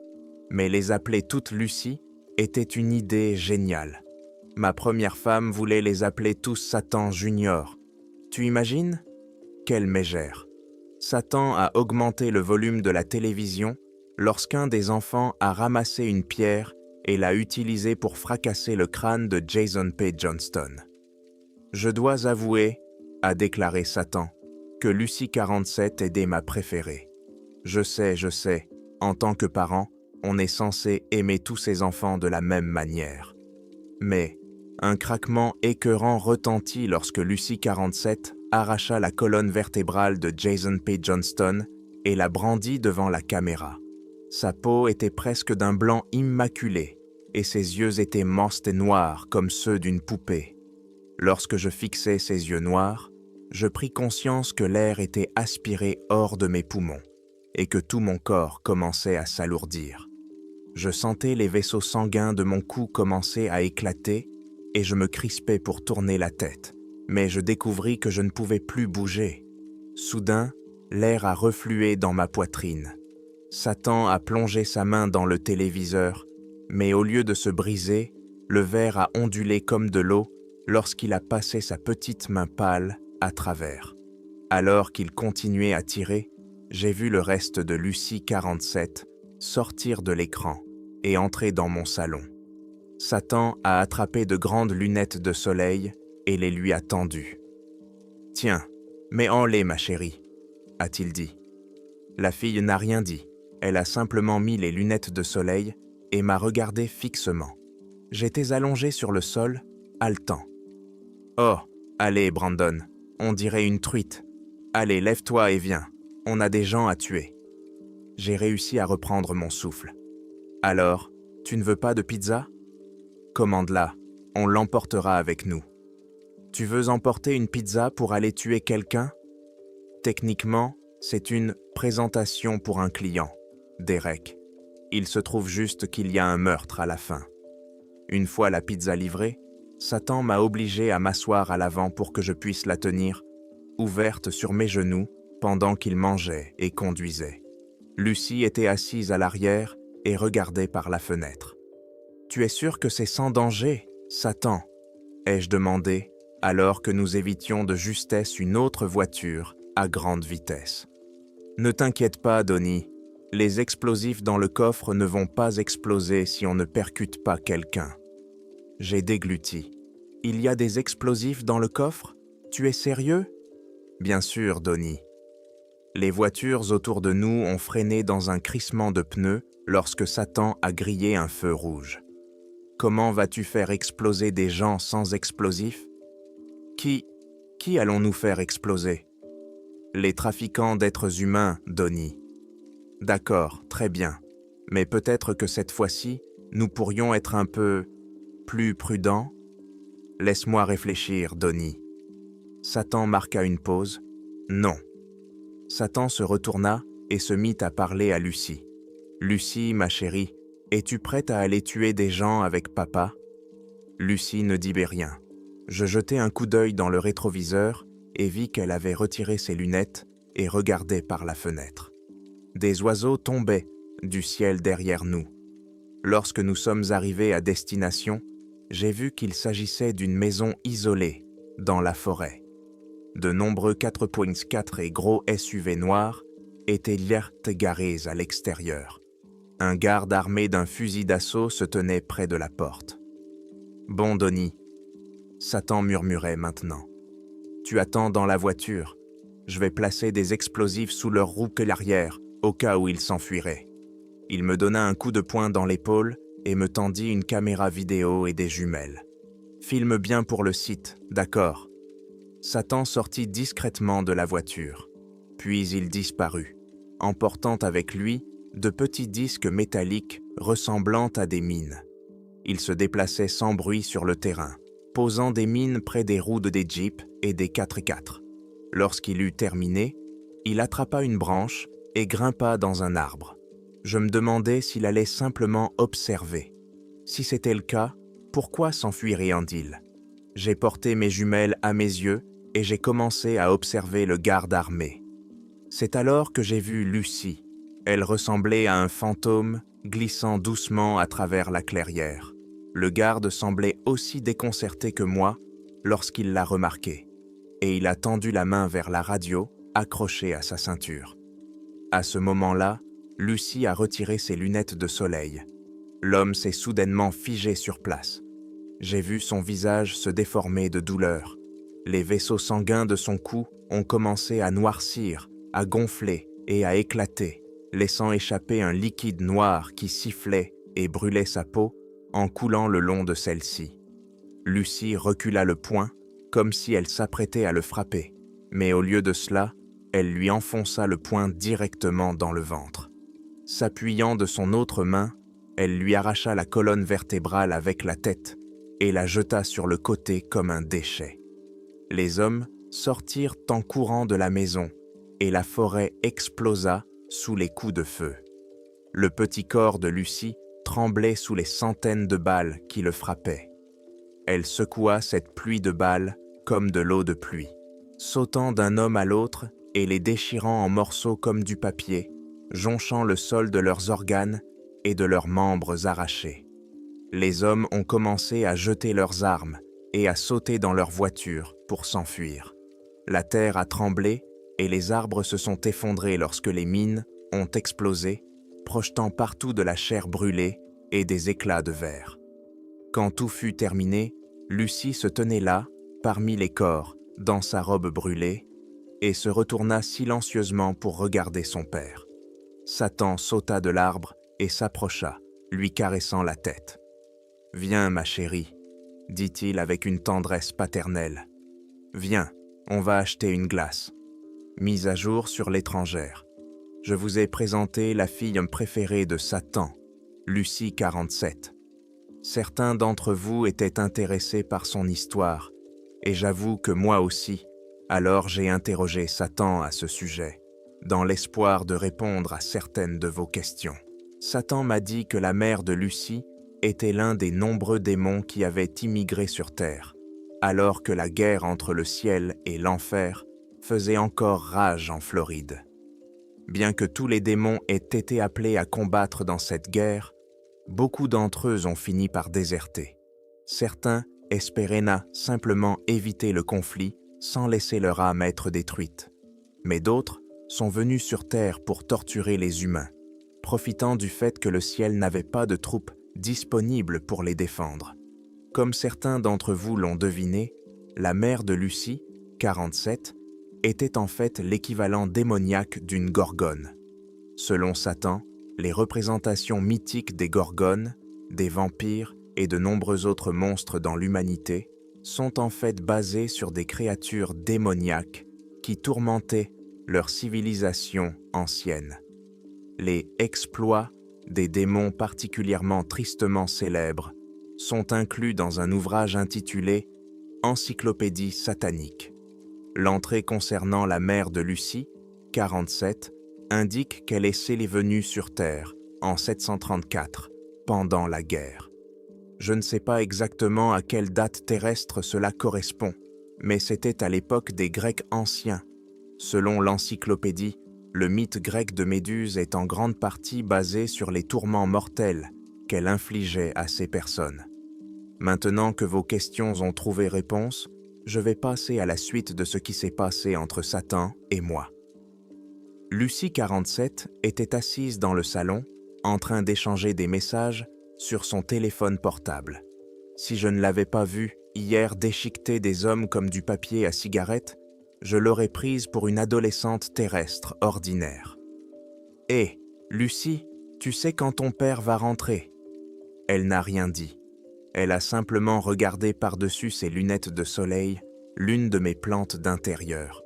Mais les appeler toutes Lucie était une idée géniale. Ma première femme voulait les appeler tous Satan Junior. Tu imagines? Quelle mégère. Satan a augmenté le volume de la télévision lorsqu'un des enfants a ramassé une pierre et l'a utilisée pour fracasser le crâne de Jason P. Johnston. « Je dois avouer, » a déclaré Satan, « que Lucie 47 était ma préférée. Je sais, en tant que parent, on est censé aimer tous ses enfants de la même manière. Mais un craquement écœurant retentit lorsque Lucie 47 arracha la colonne vertébrale de Jason P. Johnston et la brandit devant la caméra. Sa peau était presque d'un blanc immaculé et ses yeux étaient morses et noirs comme ceux d'une poupée. Lorsque je fixai ses yeux noirs, je pris conscience que l'air était aspiré hors de mes poumons et que tout mon corps commençait à s'alourdir. Je sentais les vaisseaux sanguins de mon cou commencer à éclater et je me crispais pour tourner la tête, mais je découvris que je ne pouvais plus bouger. Soudain, L'air a reflué dans ma poitrine. Satan a plongé sa main dans le téléviseur, mais au lieu de se briser, le verre a ondulé comme de l'eau lorsqu'il a passé sa petite main pâle à travers. Alors qu'il continuait à tirer, j'ai vu le reste de Lucie 47 sortir de l'écran et entrer dans mon salon. Satan a attrapé de grandes lunettes de soleil et les lui a tendues. « Tiens, mets-en-les, ma chérie », a-t-il dit. La fille n'a rien dit. Elle a simplement mis les lunettes de soleil et m'a regardé fixement. J'étais allongé sur le sol, haletant. « Oh, allez, Brandon, on dirait une truite. Allez, lève-toi et viens, on a des gens à tuer. » J'ai réussi à reprendre mon souffle. « Alors, tu ne veux pas de pizza ? Commande-la, on l'emportera avec nous. » Tu veux emporter une pizza pour aller tuer quelqu'un ? Techniquement, c'est une présentation pour un client, Derek. Il se trouve juste qu'il y a un meurtre à la fin. Une fois la pizza livrée, Satan m'a obligé à m'asseoir à l'avant pour que je puisse la tenir, ouverte sur mes genoux, pendant qu'il mangeait et conduisait. Lucie était assise à l'arrière et regardait par la fenêtre. « Tu es sûr que c'est sans danger, Satan ?» ai-je demandé, alors que nous évitions de justesse une autre voiture à grande vitesse. « Ne t'inquiète pas, Donnie, les explosifs dans le coffre ne vont pas exploser si on ne percute pas quelqu'un. » J'ai dégluti. « Il y a des explosifs dans le coffre ? Tu es sérieux ? » « Bien sûr, Donnie. » Les voitures autour de nous ont freiné dans un crissement de pneus lorsque Satan a grillé un feu rouge. « Comment vas-tu faire exploser des gens sans explosifs ? » Qui allons-nous faire exploser ? Les trafiquants d'êtres humains, Donnie. D'accord, très bien. Mais peut-être que cette fois-ci, nous pourrions être un peu plus prudents ? Laisse-moi réfléchir, Donnie. Satan marqua une pause. Non. Satan se retourna et se mit à parler à Lucie. Lucie, ma chérie, es-tu prête à aller tuer des gens avec papa ? Lucie ne dit rien. Je jetai un coup d'œil dans le rétroviseur et vis qu'elle avait retiré ses lunettes et regardait par la fenêtre. Des oiseaux tombaient du ciel derrière nous. Lorsque nous sommes arrivés à destination, j'ai vu qu'il s'agissait d'une maison isolée, dans la forêt. De nombreux 4.4 et gros SUV noirs étaient garés à l'extérieur. Un garde armé d'un fusil d'assaut se tenait près de la porte. « Bon, Donnie, » Satan murmurait maintenant. « Tu attends dans la voiture. Je vais placer des explosifs sous leur roue arrière, au cas où ils s'enfuiraient. » Il me donna un coup de poing dans l'épaule et me tendit une caméra vidéo et des jumelles. « Filme bien pour le site, d'accord ?» Satan sortit discrètement de la voiture. Puis il disparut, emportant avec lui de petits disques métalliques ressemblant à des mines. Il se déplaçait sans bruit sur le terrain, posant des mines près des roues des Jeeps et des 4x4. Lorsqu'il eut terminé, il attrapa une branche et grimpa dans un arbre. Je me demandais s'il allait simplement observer. Si c'était le cas, pourquoi s'enfuirait-il ? J'ai porté mes jumelles à mes yeux et j'ai commencé à observer le garde armé. C'est alors que j'ai vu Lucie. Elle ressemblait à un fantôme glissant doucement à travers la clairière. Le garde semblait aussi déconcerté que moi lorsqu'il l'a remarqué, et il a tendu la main vers la radio accrochée à sa ceinture. À ce moment-là, Lucie a retiré ses lunettes de soleil. L'homme s'est soudainement figé sur place. J'ai vu son visage se déformer de douleur. Les vaisseaux sanguins de son cou ont commencé à noircir, à gonfler et à éclater, laissant échapper un liquide noir qui sifflait et brûlait sa peau en coulant le long de celle-ci. Lucie recula le poing, comme si elle s'apprêtait à le frapper, mais au lieu de cela, elle lui enfonça le poing directement dans le ventre. S'appuyant de son autre main, elle lui arracha la colonne vertébrale avec la tête et la jeta sur le côté comme un déchet. Les hommes sortirent en courant de la maison et la forêt explosa sous les coups de feu. Le petit corps de Lucie tremblait sous les centaines de balles qui le frappaient. Elle secoua cette pluie de balles comme de l'eau de pluie, sautant d'un homme à l'autre et les déchirant en morceaux comme du papier, jonchant le sol de leurs organes et de leurs membres arrachés. Les hommes ont commencé à jeter leurs armes et à sauter dans leurs voitures pour s'enfuir. La terre a tremblé et les arbres se sont effondrés lorsque les mines ont explosé, projetant partout de la chair brûlée et des éclats de verre. Quand tout fut terminé, Lucie se tenait là, parmi les corps, dans sa robe brûlée, et se retourna silencieusement pour regarder son père. Satan sauta de l'arbre et s'approcha, lui caressant la tête. « Viens, ma chérie, » dit-il avec une tendresse paternelle. « Viens, on va acheter une glace. » Mise à jour sur l'étrangère. Je vous ai présenté la fille préférée de Satan, Lucie 47. Certains d'entre vous étaient intéressés par son histoire, et j'avoue que moi aussi, alors j'ai interrogé Satan à ce sujet, dans l'espoir de répondre à certaines de vos questions. Satan m'a dit que la mère de Lucie était l'un des nombreux démons qui avaient immigré sur Terre, alors que la guerre entre le ciel et l'enfer faisait encore rage en Floride. Bien que tous les démons aient été appelés à combattre dans cette guerre, beaucoup d'entre eux ont fini par déserter. Certains espéraient simplement éviter le conflit sans laisser leur âme être détruite. Mais d'autres sont venus sur Terre pour torturer les humains, profitant du fait que le ciel n'avait pas de troupes disponibles pour les défendre. Comme certains d'entre vous l'ont deviné, la mère de Lucie, 47, était en fait l'équivalent démoniaque d'une gorgone. Selon Satan, les représentations mythiques des gorgones, des vampires et de nombreux autres monstres dans l'humanité sont en fait basées sur des créatures démoniaques qui tourmentaient leur civilisation ancienne. Les exploits des démons particulièrement tristement célèbres sont inclus dans un ouvrage intitulé « Encyclopédie satanique ». L'entrée concernant la mère de Lucie, 47, indique qu'elle est venue sur Terre en 734, pendant la guerre. Je ne sais pas exactement à quelle date terrestre cela correspond, mais c'était à l'époque des Grecs anciens. Selon l'encyclopédie, le mythe grec de Méduse est en grande partie basé sur les tourments mortels qu'elle infligeait à ces personnes. Maintenant que vos questions ont trouvé réponse, je vais passer à la suite de ce qui s'est passé entre Satan et moi. Lucie 47 était assise dans le salon, en train d'échanger des messages sur son téléphone portable. Si je ne l'avais pas vue hier déchiqueter des hommes comme du papier à cigarette, je l'aurais prise pour une adolescente terrestre ordinaire. « Hé, Lucie, tu sais quand ton père va rentrer ?» Elle n'a rien dit. Elle a simplement regardé par-dessus ses lunettes de soleil l'une de mes plantes d'intérieur.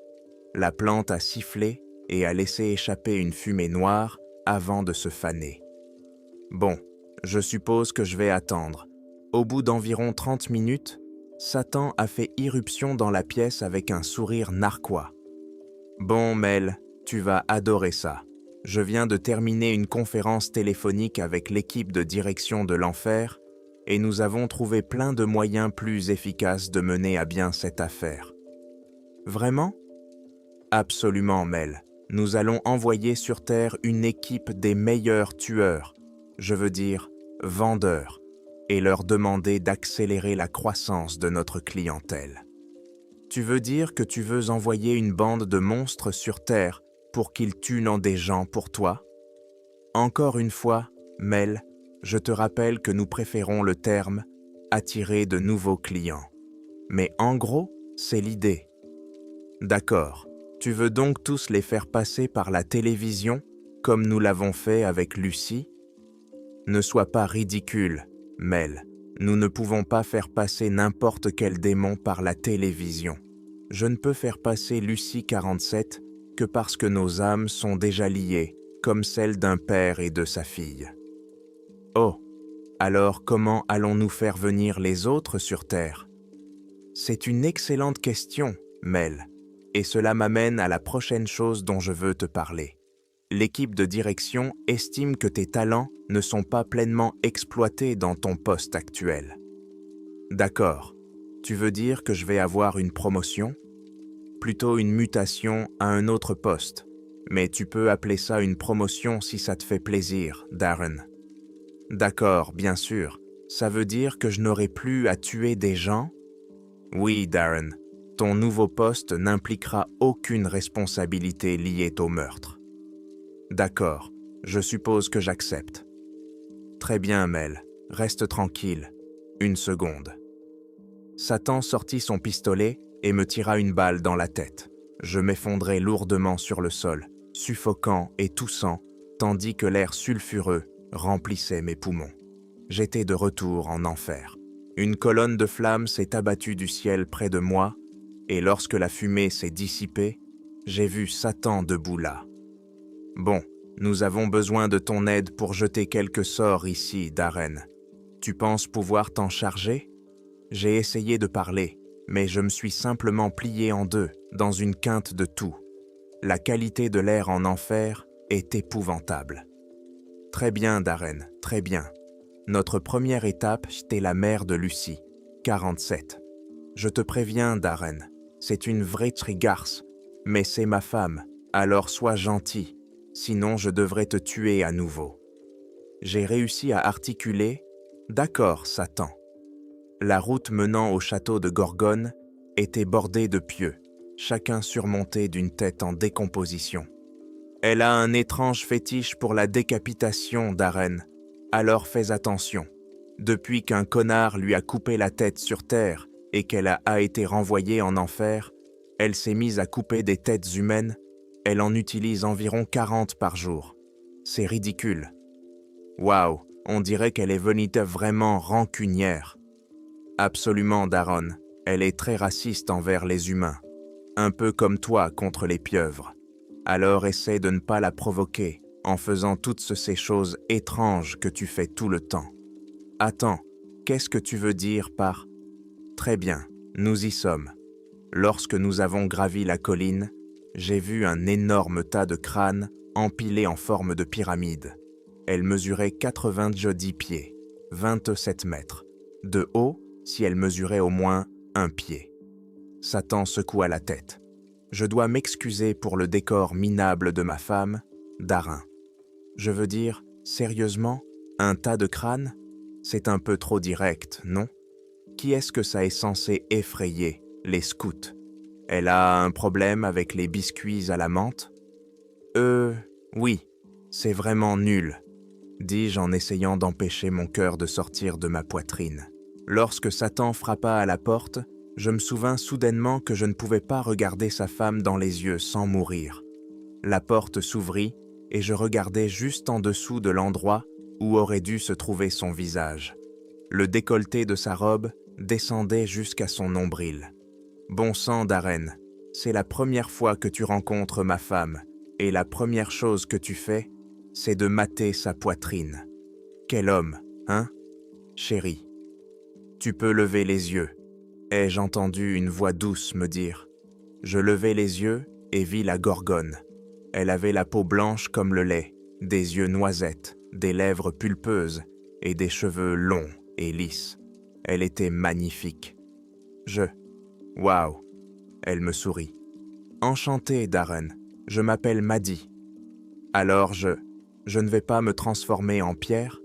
La plante a sifflé et a laissé échapper une fumée noire avant de se faner. Bon, je suppose que je vais attendre. Au bout d'environ 30 minutes, Satan a fait irruption dans la pièce avec un sourire narquois. « Bon, Mel, tu vas adorer ça. Je viens de terminer une conférence téléphonique avec l'équipe de direction de l'enfer et nous avons trouvé plein de moyens plus efficaces de mener à bien cette affaire. » « Vraiment ? » ?»« Absolument, Mel. Nous allons envoyer sur Terre une équipe des meilleurs tueurs, je veux dire vendeurs, et leur demander d'accélérer la croissance de notre clientèle. Tu veux dire que tu veux envoyer une bande de monstres sur Terre pour qu'ils tuent des gens pour toi? Encore une fois, Mel, je te rappelle que nous préférons le terme « attirer de nouveaux clients ». Mais en gros, c'est l'idée. D'accord, tu veux donc tous les faire passer par la télévision, comme nous l'avons fait avec Lucie? Ne sois pas ridicule, Mel. Nous ne pouvons pas faire passer n'importe quel démon par la télévision. Je ne peux faire passer Lucie 47 que parce que nos âmes sont déjà liées, comme celles d'un père et de sa fille. Oh, alors comment allons-nous faire venir les autres sur Terre? C'est une excellente question, Mel, et cela m'amène à la prochaine chose dont je veux te parler. L'équipe de direction estime que tes talents ne sont pas pleinement exploités dans ton poste actuel. D'accord, tu veux dire que je vais avoir une promotion? plutôt une mutation à un autre poste. Mais tu peux appeler ça une promotion si ça te fait plaisir, Darren. D'accord, bien sûr. Ça veut dire que je n'aurai plus à tuer des gens? Oui, Darren. Ton nouveau poste n'impliquera aucune responsabilité liée au meurtre. D'accord, je suppose que j'accepte. Très bien, Mel. Reste tranquille. Une seconde. Satan sortit son pistolet et me tira une balle dans la tête. Je m'effondrai lourdement sur le sol, suffocant et toussant, tandis que l'air sulfureux remplissait mes poumons. J'étais de retour en enfer. Une colonne de flammes s'est abattue du ciel près de moi, et lorsque la fumée s'est dissipée, j'ai vu Satan debout là. Bon, nous avons besoin de ton aide pour jeter quelques sorts ici, Darren. Tu penses pouvoir t'en charger? J'ai essayé de parler, mais je me suis simplement plié en deux, dans une quinte de tout. La qualité de l'air en enfer est épouvantable. Très bien, Darren, très bien. Notre première étape, c'était la mère de Lucie, 47. Je te préviens, Darren, c'est une vraie trigarce, mais c'est ma femme, alors sois gentil, sinon je devrais te tuer à nouveau. J'ai réussi à articuler « D'accord, Satan ». La route menant au château de Gorgone était bordée de pieux, chacun surmonté d'une tête en décomposition. Elle a un étrange fétiche pour la décapitation, Darren, alors fais attention. Depuis qu'un connard lui a coupé la tête sur terre et qu'elle a été renvoyée en enfer, elle s'est mise à couper des têtes humaines. Elle en utilise environ 40 par jour. C'est ridicule. Waouh, on dirait qu'elle est vraiment rancunière. Absolument, Daron. Elle est très raciste envers les humains. Un peu comme toi contre les pieuvres. Alors essaie de ne pas la provoquer en faisant toutes ces choses étranges que tu fais tout le temps. Attends, qu'est-ce que tu veux dire par « Très bien, nous y sommes ». Lorsque nous avons gravi la colline, j'ai vu un énorme tas de crânes empilés en forme de pyramide. Elle mesurait 90 pieds, 27 mètres. De haut, si elle mesurait au moins 1 pied. Satan secoua la tête. Je dois m'excuser pour le décor minable de ma femme, Darin. Je veux dire, sérieusement, un tas de crânes? C'est un peu trop direct, non? Qui est-ce que ça est censé effrayer, les scouts? Elle a un problème avec les biscuits à la menthe? Oui, c'est vraiment nul, dis-je en essayant d'empêcher mon cœur de sortir de ma poitrine. Lorsque Satan frappa à la porte, je me souvins soudainement que je ne pouvais pas regarder sa femme dans les yeux sans mourir. La porte s'ouvrit et je regardai juste en dessous de l'endroit où aurait dû se trouver son visage. Le décolleté de sa robe descendait jusqu'à son nombril. Bon sang, Darren, c'est la première fois que tu rencontres ma femme, et la première chose que tu fais, c'est de mater sa poitrine. Quel homme, hein, chérie? Tu peux lever les yeux. Ai-je entendu une voix douce me dire. Je levai les yeux et vis la Gorgone. Elle avait la peau blanche comme le lait, des yeux noisettes, des lèvres pulpeuses et des cheveux longs et lisses. Elle était magnifique. Waouh! Elle me sourit. Enchanté, Darren. Je m'appelle Maddie. Alors je ne vais pas me transformer en pierre?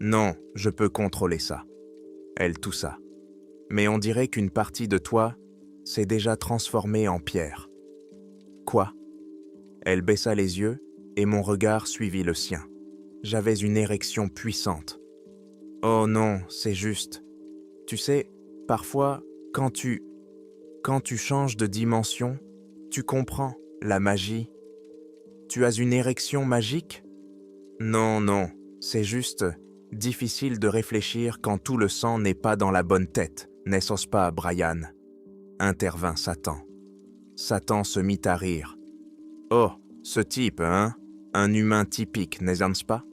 Non, je peux contrôler ça. Elle toussa. Mais on dirait qu'une partie de toi s'est déjà transformée en pierre. Quoi? Elle baissa les yeux et mon regard suivit le sien. J'avais une érection puissante. Oh non, c'est juste. Tu sais, parfois, quand tu changes de dimension, tu comprends la magie. Tu as une érection magique? Non, c'est juste difficile de réfléchir quand tout le sang n'est pas dans la bonne tête, n'est-ce pas, Brian? Intervint Satan. Satan se mit à rire. Oh, ce type, hein? Un humain typique, n'est-ce pas?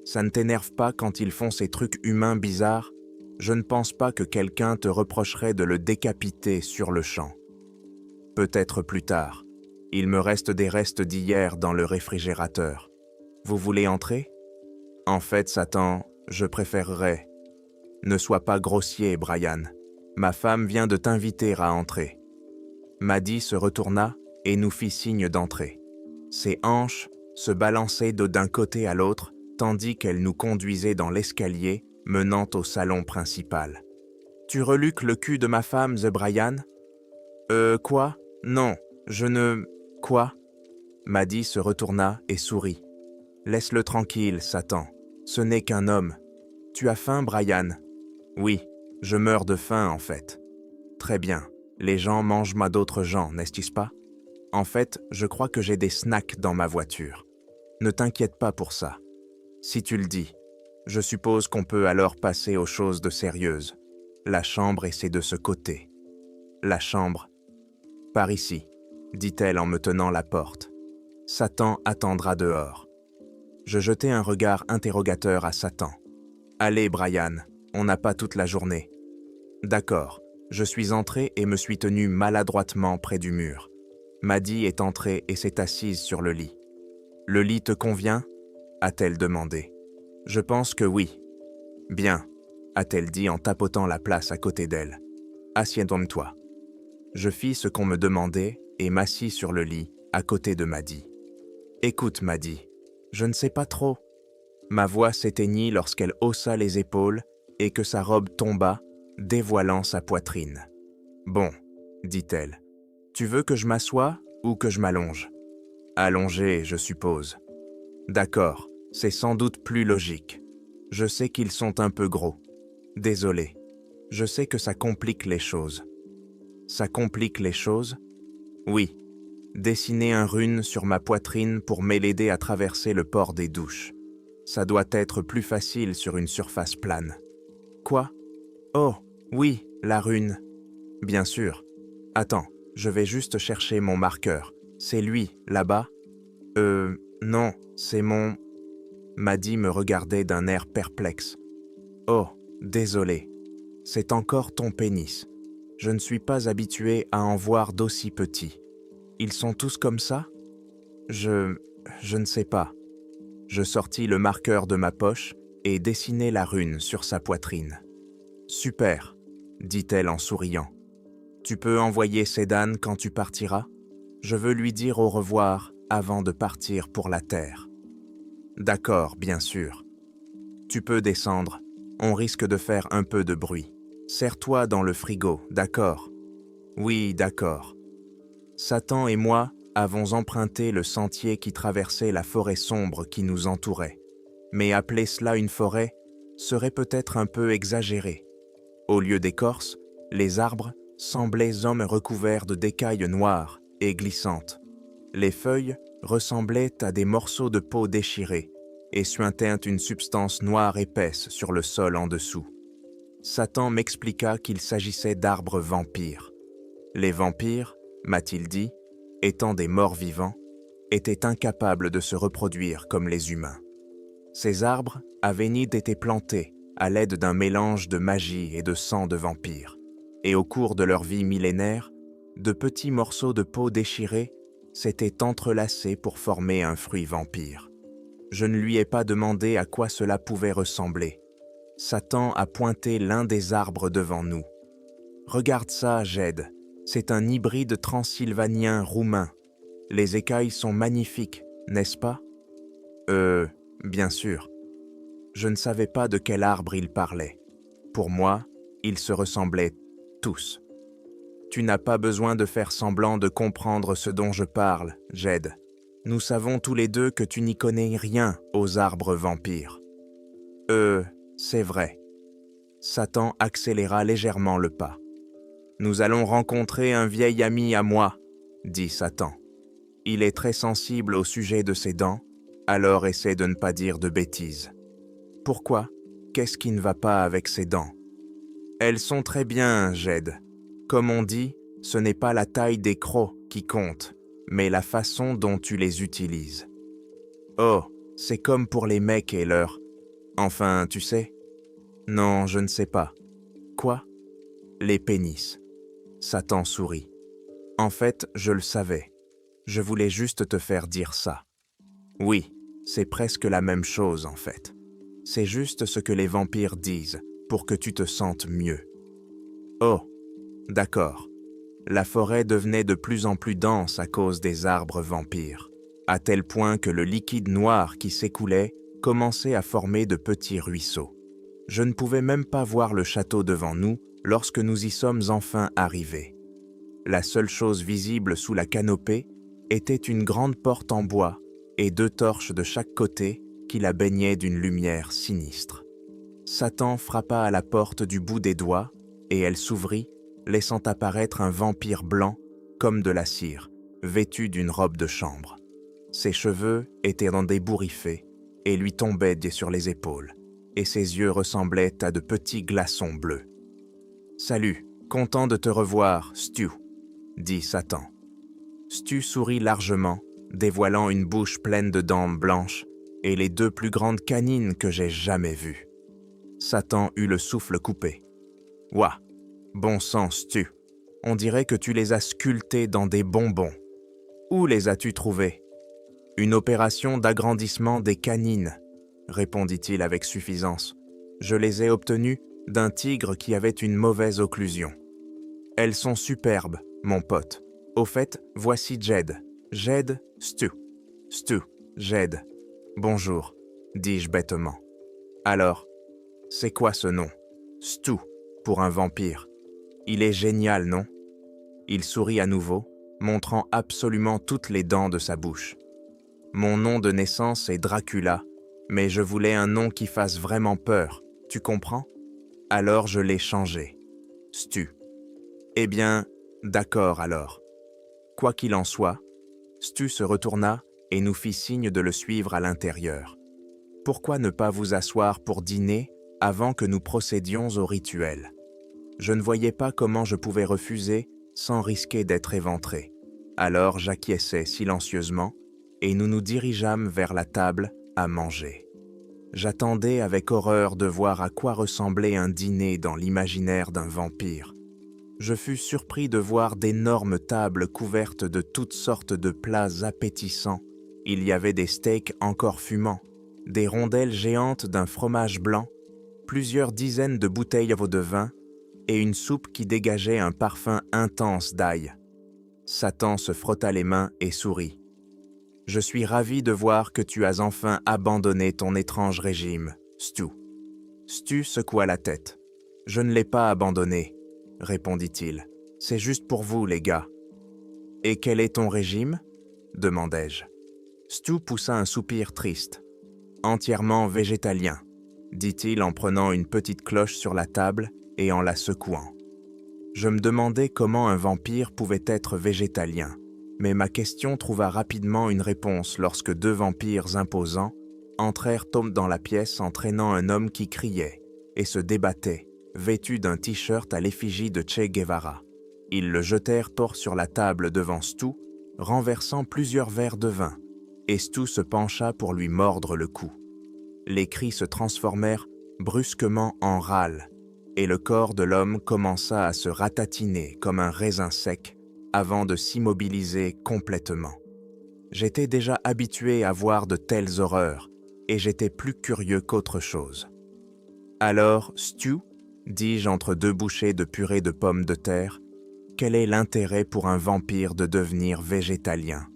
Ça ne t'énerve pas quand ils font ces trucs humains bizarres? Je ne pense pas que quelqu'un te reprocherait de le décapiter sur le champ. Peut-être plus tard. Il me reste des restes d'hier dans le réfrigérateur. Vous voulez entrer? En fait, Satan, je préférerais. Ne sois pas grossier, Brian. Ma femme vient de t'inviter à entrer. Maddy se retourna et nous fit signe d'entrer. Ses hanches se balançaient d'un côté à l'autre, tandis qu'elle nous conduisait dans l'escalier menant au salon principal. « Tu reluques le cul de ma femme, The Brian ?»« Quoi ? Non, je ne... Quoi ?» Maddy se retourna et sourit. « Laisse-le tranquille, Satan. Ce n'est qu'un homme. Tu as faim, Brian ? » ?»« Oui, je meurs de faim, en fait. »« Très bien. Les gens mangent moi d'autres gens, n'est-ce pas ? En fait, je crois que j'ai des snacks dans ma voiture. Ne t'inquiète pas pour ça. Si tu le dis, je suppose qu'on peut alors passer aux choses de sérieuses. La chambre et c'est de ce côté. La chambre. Par ici, dit-elle en me tenant la porte. Satan attendra dehors. Je jetai un regard interrogateur à Satan. Allez, Brian, on n'a pas toute la journée. D'accord, je suis entré et me suis tenu maladroitement près du mur. Maddy est entrée et s'est assise sur le lit. Le lit te convient ? A-t-elle demandé. Je pense que oui. Bien, a-t-elle dit en tapotant la place à côté d'elle. Assieds-toi. Je fis ce qu'on me demandait et m'assis sur le lit à côté de Maddy. Écoute, Maddy, je ne sais pas trop. Ma voix s'éteignit lorsqu'elle haussa les épaules et que sa robe tomba, dévoilant sa poitrine. Bon, dit-elle, tu veux que je m'assoie ou que je m'allonge ? Allongé, je suppose. D'accord, c'est sans doute plus logique. Je sais qu'ils sont un peu gros. Désolé. Je sais que ça complique les choses. Ça complique les choses ? Oui. Dessiner un rune sur ma poitrine pour m'aider à traverser le port des douches. Ça doit être plus facile sur une surface plane. Quoi ? Oh, oui, la rune. Bien sûr. Attends, je vais juste chercher mon marqueur. C'est lui, là-bas ? Non, c'est mon... Maddy me regardait d'un air perplexe. Oh, désolé. C'est encore ton pénis. Je ne suis pas habitué à en voir d'aussi petits. Ils sont tous comme ça ? Je ne sais pas. Je sortis le marqueur de ma poche et dessinai la rune sur sa poitrine. Super, dit-elle en souriant. Tu peux envoyer Sedan quand tu partiras ? Je veux lui dire au revoir avant de partir pour la Terre. D'accord, bien sûr. Tu peux descendre. On risque de faire un peu de bruit. Serre-toi dans le frigo, d'accord ? Oui, d'accord. Satan et moi avons emprunté le sentier qui traversait la forêt sombre qui nous entourait. Mais appeler cela une forêt serait peut-être un peu exagéré. Au lieu d'écorce, les arbres semblaient hommes recouverts de d'écailles noires et glissantes. Les feuilles ressemblaient à des morceaux de peau déchirés et suintaient une substance noire épaisse sur le sol en dessous. Satan m'expliqua qu'il s'agissait d'arbres vampires. Les vampires, m'a-t-il dit, étant des morts vivants, étaient incapables de se reproduire comme les humains. Ces arbres avaient été plantés à l'aide d'un mélange de magie et de sang de vampires, et au cours de leur vie millénaire, de petits morceaux de peau déchirés s'étaient entrelacés pour former un fruit vampire. Je ne lui ai pas demandé à quoi cela pouvait ressembler. Satan a pointé l'un des arbres devant nous. « Regarde ça, Jed, c'est un hybride transylvanien roumain. Les écailles sont magnifiques, n'est-ce pas ? » Bien sûr. Je ne savais pas de quel arbre il parlait. Pour moi, ils se ressemblaient tous. Tu n'as pas besoin de faire semblant de comprendre ce dont je parle, Jed. Nous savons tous les deux que tu n'y connais rien aux arbres vampires. C'est vrai. Satan accéléra légèrement le pas. Nous allons rencontrer un vieil ami à moi, dit Satan. Il est très sensible au sujet de ses dents, alors essaie de ne pas dire de bêtises. Pourquoi ? Qu'est-ce qui ne va pas avec ses dents ? Elles sont très bien, Jed. Comme on dit, ce n'est pas la taille des crocs qui compte, mais la façon dont tu les utilises. Oh, c'est comme pour les mecs et leurs... Enfin, tu sais ? Non, je ne sais pas. Quoi ? Les pénis. Satan sourit. En fait, je le savais. Je voulais juste te faire dire ça. Oui, c'est presque la même chose en fait. C'est juste ce que les vampires disent pour que tu te sentes mieux. Oh, d'accord. La forêt devenait de plus en plus dense à cause des arbres vampires, à tel point que le liquide noir qui s'écoulait commençait à former de petits ruisseaux. Je ne pouvais même pas voir le château devant nous lorsque nous y sommes enfin arrivés. La seule chose visible sous la canopée était une grande porte en bois et 2 torches de chaque côté qui la baignaient d'une lumière sinistre. Satan frappa à la porte du bout des doigts et elle s'ouvrit, laissant apparaître un vampire blanc comme de la cire, vêtu d'une robe de chambre. Ses cheveux étaient dans des bourriffés et lui tombaient sur les épaules, et ses yeux ressemblaient à de petits glaçons bleus. « Salut, content de te revoir, Stu », dit Satan. Stu sourit largement, dévoilant une bouche pleine de dents blanches et les 2 plus grandes canines que j'ai jamais vues. Satan eut le souffle coupé. « Ouah, bon sang, Stu, on dirait que tu les as sculptés dans des bonbons. Où les as-tu trouvés ? » « Une opération d'agrandissement des canines, » répondit-il avec suffisance. « Je les ai obtenues d'un tigre qui avait une mauvaise occlusion. Elles sont superbes, mon pote. Au fait, voici Jed. Jed, Stu. Stu, Jed. Bonjour, dis-je bêtement. Alors, c'est quoi ce nom ? Stu, pour un vampire. Il est génial, non ? Il sourit à nouveau, montrant absolument toutes les dents de sa bouche. Mon nom de naissance est Dracula, mais je voulais un nom qui fasse vraiment peur, tu comprends ? Alors je l'ai changé. Stu. Eh bien, d'accord alors. Quoi qu'il en soit, Stu se retourna et nous fit signe de le suivre à l'intérieur. Pourquoi ne pas vous asseoir pour dîner avant que nous procédions au rituel ? Je ne voyais pas comment je pouvais refuser sans risquer d'être éventré. Alors j'acquiesçai silencieusement et nous nous dirigeâmes vers la table à manger. J'attendais avec horreur de voir à quoi ressemblait un dîner dans l'imaginaire d'un vampire. Je fus surpris de voir d'énormes tables couvertes de toutes sortes de plats appétissants. Il y avait des steaks encore fumants, des rondelles géantes d'un fromage blanc, plusieurs dizaines de bouteilles de vin et une soupe qui dégageait un parfum intense d'ail. Satan se frotta les mains et sourit. « Je suis ravi de voir que tu as enfin abandonné ton étrange régime, Stu. » Stu secoua la tête. « Je ne l'ai pas abandonné, » répondit-il. « C'est juste pour vous, les gars. »« Et quel est ton régime ?» demandai-je. Stu poussa un soupir triste. « Entièrement végétalien, » dit-il en prenant une petite cloche sur la table et en la secouant. Je me demandais comment un vampire pouvait être végétalien. Mais ma question trouva rapidement une réponse lorsque 2 vampires imposants entrèrent dans la pièce en traînant un homme qui criait et se débattait, vêtu d'un t-shirt à l'effigie de Che Guevara. Ils le jetèrent sur la table devant Stu, renversant plusieurs verres de vin, et Stu se pencha pour lui mordre le cou. Les cris se transformèrent brusquement en râles, et le corps de l'homme commença à se ratatiner comme un raisin sec, avant de s'immobiliser complètement. J'étais déjà habitué à voir de telles horreurs, et j'étais plus curieux qu'autre chose. « Alors, Stu, dis-je entre 2 bouchées de purée de pommes de terre, quel est l'intérêt pour un vampire de devenir végétalien ?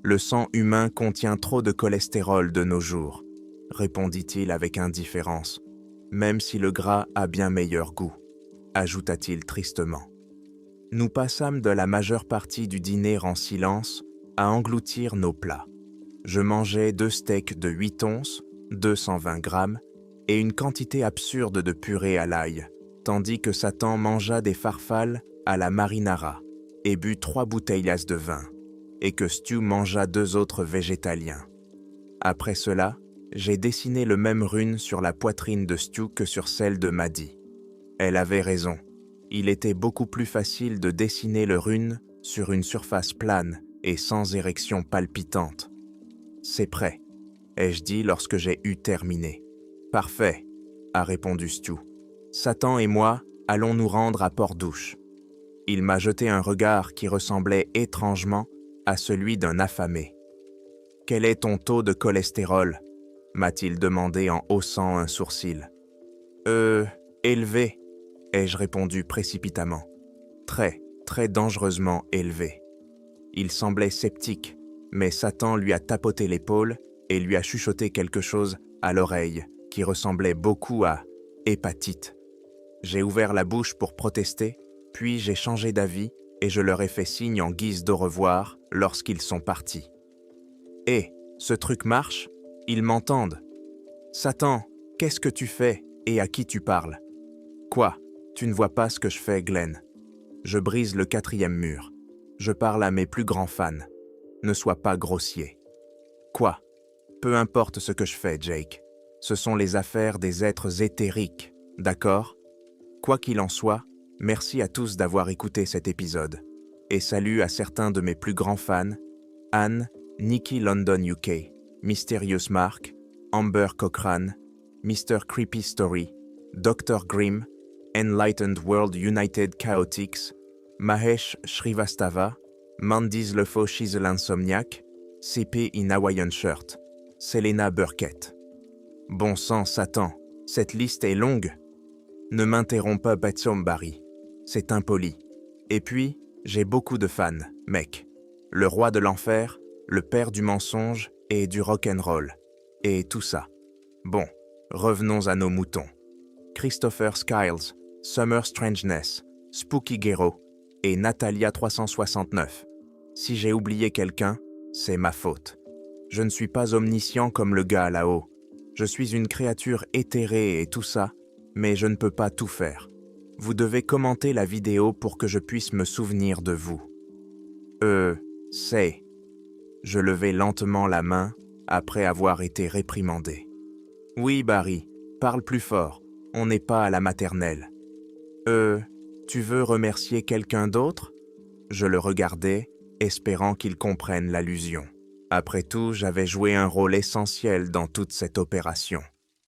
Le sang humain contient trop de cholestérol de nos jours, répondit-il avec indifférence, même si le gras a bien meilleur goût, ajouta-t-il tristement. Nous passâmes de la majeure partie du dîner en silence à engloutir nos plats. Je mangeais 2 steaks de 8 onces, 220 grammes, et une quantité absurde de purée à l'ail, tandis que Satan mangea des farfales à la marinara et but 3 bouteilles de vin, et que Stu mangea 2 autres végétaliens. Après cela, j'ai dessiné le même rune sur la poitrine de Stu que sur celle de Maddie. Elle avait raison. Il était beaucoup plus facile de dessiner le rune sur une surface plane et sans érection palpitante. « C'est prêt », ai-je dit lorsque j'ai eu terminé. « Parfait », a répondu Stu. « Satan et moi allons nous rendre à Port-Douche. » Il m'a jeté un regard qui ressemblait étrangement à celui d'un affamé. « Quel est ton taux de cholestérol ?» m'a-t-il demandé en haussant un sourcil. « Élevé », ai-je répondu précipitamment. « Très, très dangereusement élevé. Il semblait sceptique, mais Satan lui a tapoté l'épaule et lui a chuchoté quelque chose à l'oreille qui ressemblait beaucoup à « hépatite ». J'ai ouvert la bouche pour protester, puis j'ai changé d'avis et je leur ai fait signe en guise d'au revoir lorsqu'ils sont partis. « Hé, ce truc marche? Ils m'entendent. Satan, qu'est-ce que tu fais et à qui tu parles? Quoi? Tu ne vois pas ce que je fais, Glenn? Je brise le 4e mur. Je parle à mes plus grands fans. Ne sois pas grossier. Quoi? Peu importe ce que je fais, Jake. Ce sont les affaires des êtres éthériques, d'accord? Quoi qu'il en soit, merci à tous d'avoir écouté cet épisode. Et salut à certains de mes plus grands fans, Anne, Nikki London UK, Mysterious Mark, Amber Cochrane, Mr. Creepy Story, Dr. Grimm, Enlightened World United Chaotix, Mahesh Shrivastava, Mandy's Lefaux Chisel Insomniac, CP in Hawaiian Shirt, Selena Burkett. Bon sang, Satan, cette liste est longue. Ne m'interromps pas, Batsom Barry. C'est impoli. Et puis, j'ai beaucoup de fans, mec. Le roi de l'enfer, le père du mensonge et du rock'n'roll. Et tout ça. Bon, revenons à nos moutons. Christopher Skiles, Summer Strangeness, Spooky Gero et Natalia 369. Si j'ai oublié quelqu'un, c'est ma faute. Je ne suis pas omniscient comme le gars là-haut. Je suis une créature éthérée et tout ça, mais je ne peux pas tout faire. Vous devez commenter la vidéo pour que je puisse me souvenir de vous. C'est... Je levai lentement la main après avoir été réprimandé. Oui, Barry, parle plus fort. On n'est pas à la maternelle. Tu veux remercier quelqu'un d'autre? Je le regardais, espérant qu'il comprenne l'allusion. Après tout, j'avais joué un rôle essentiel dans toute cette opération.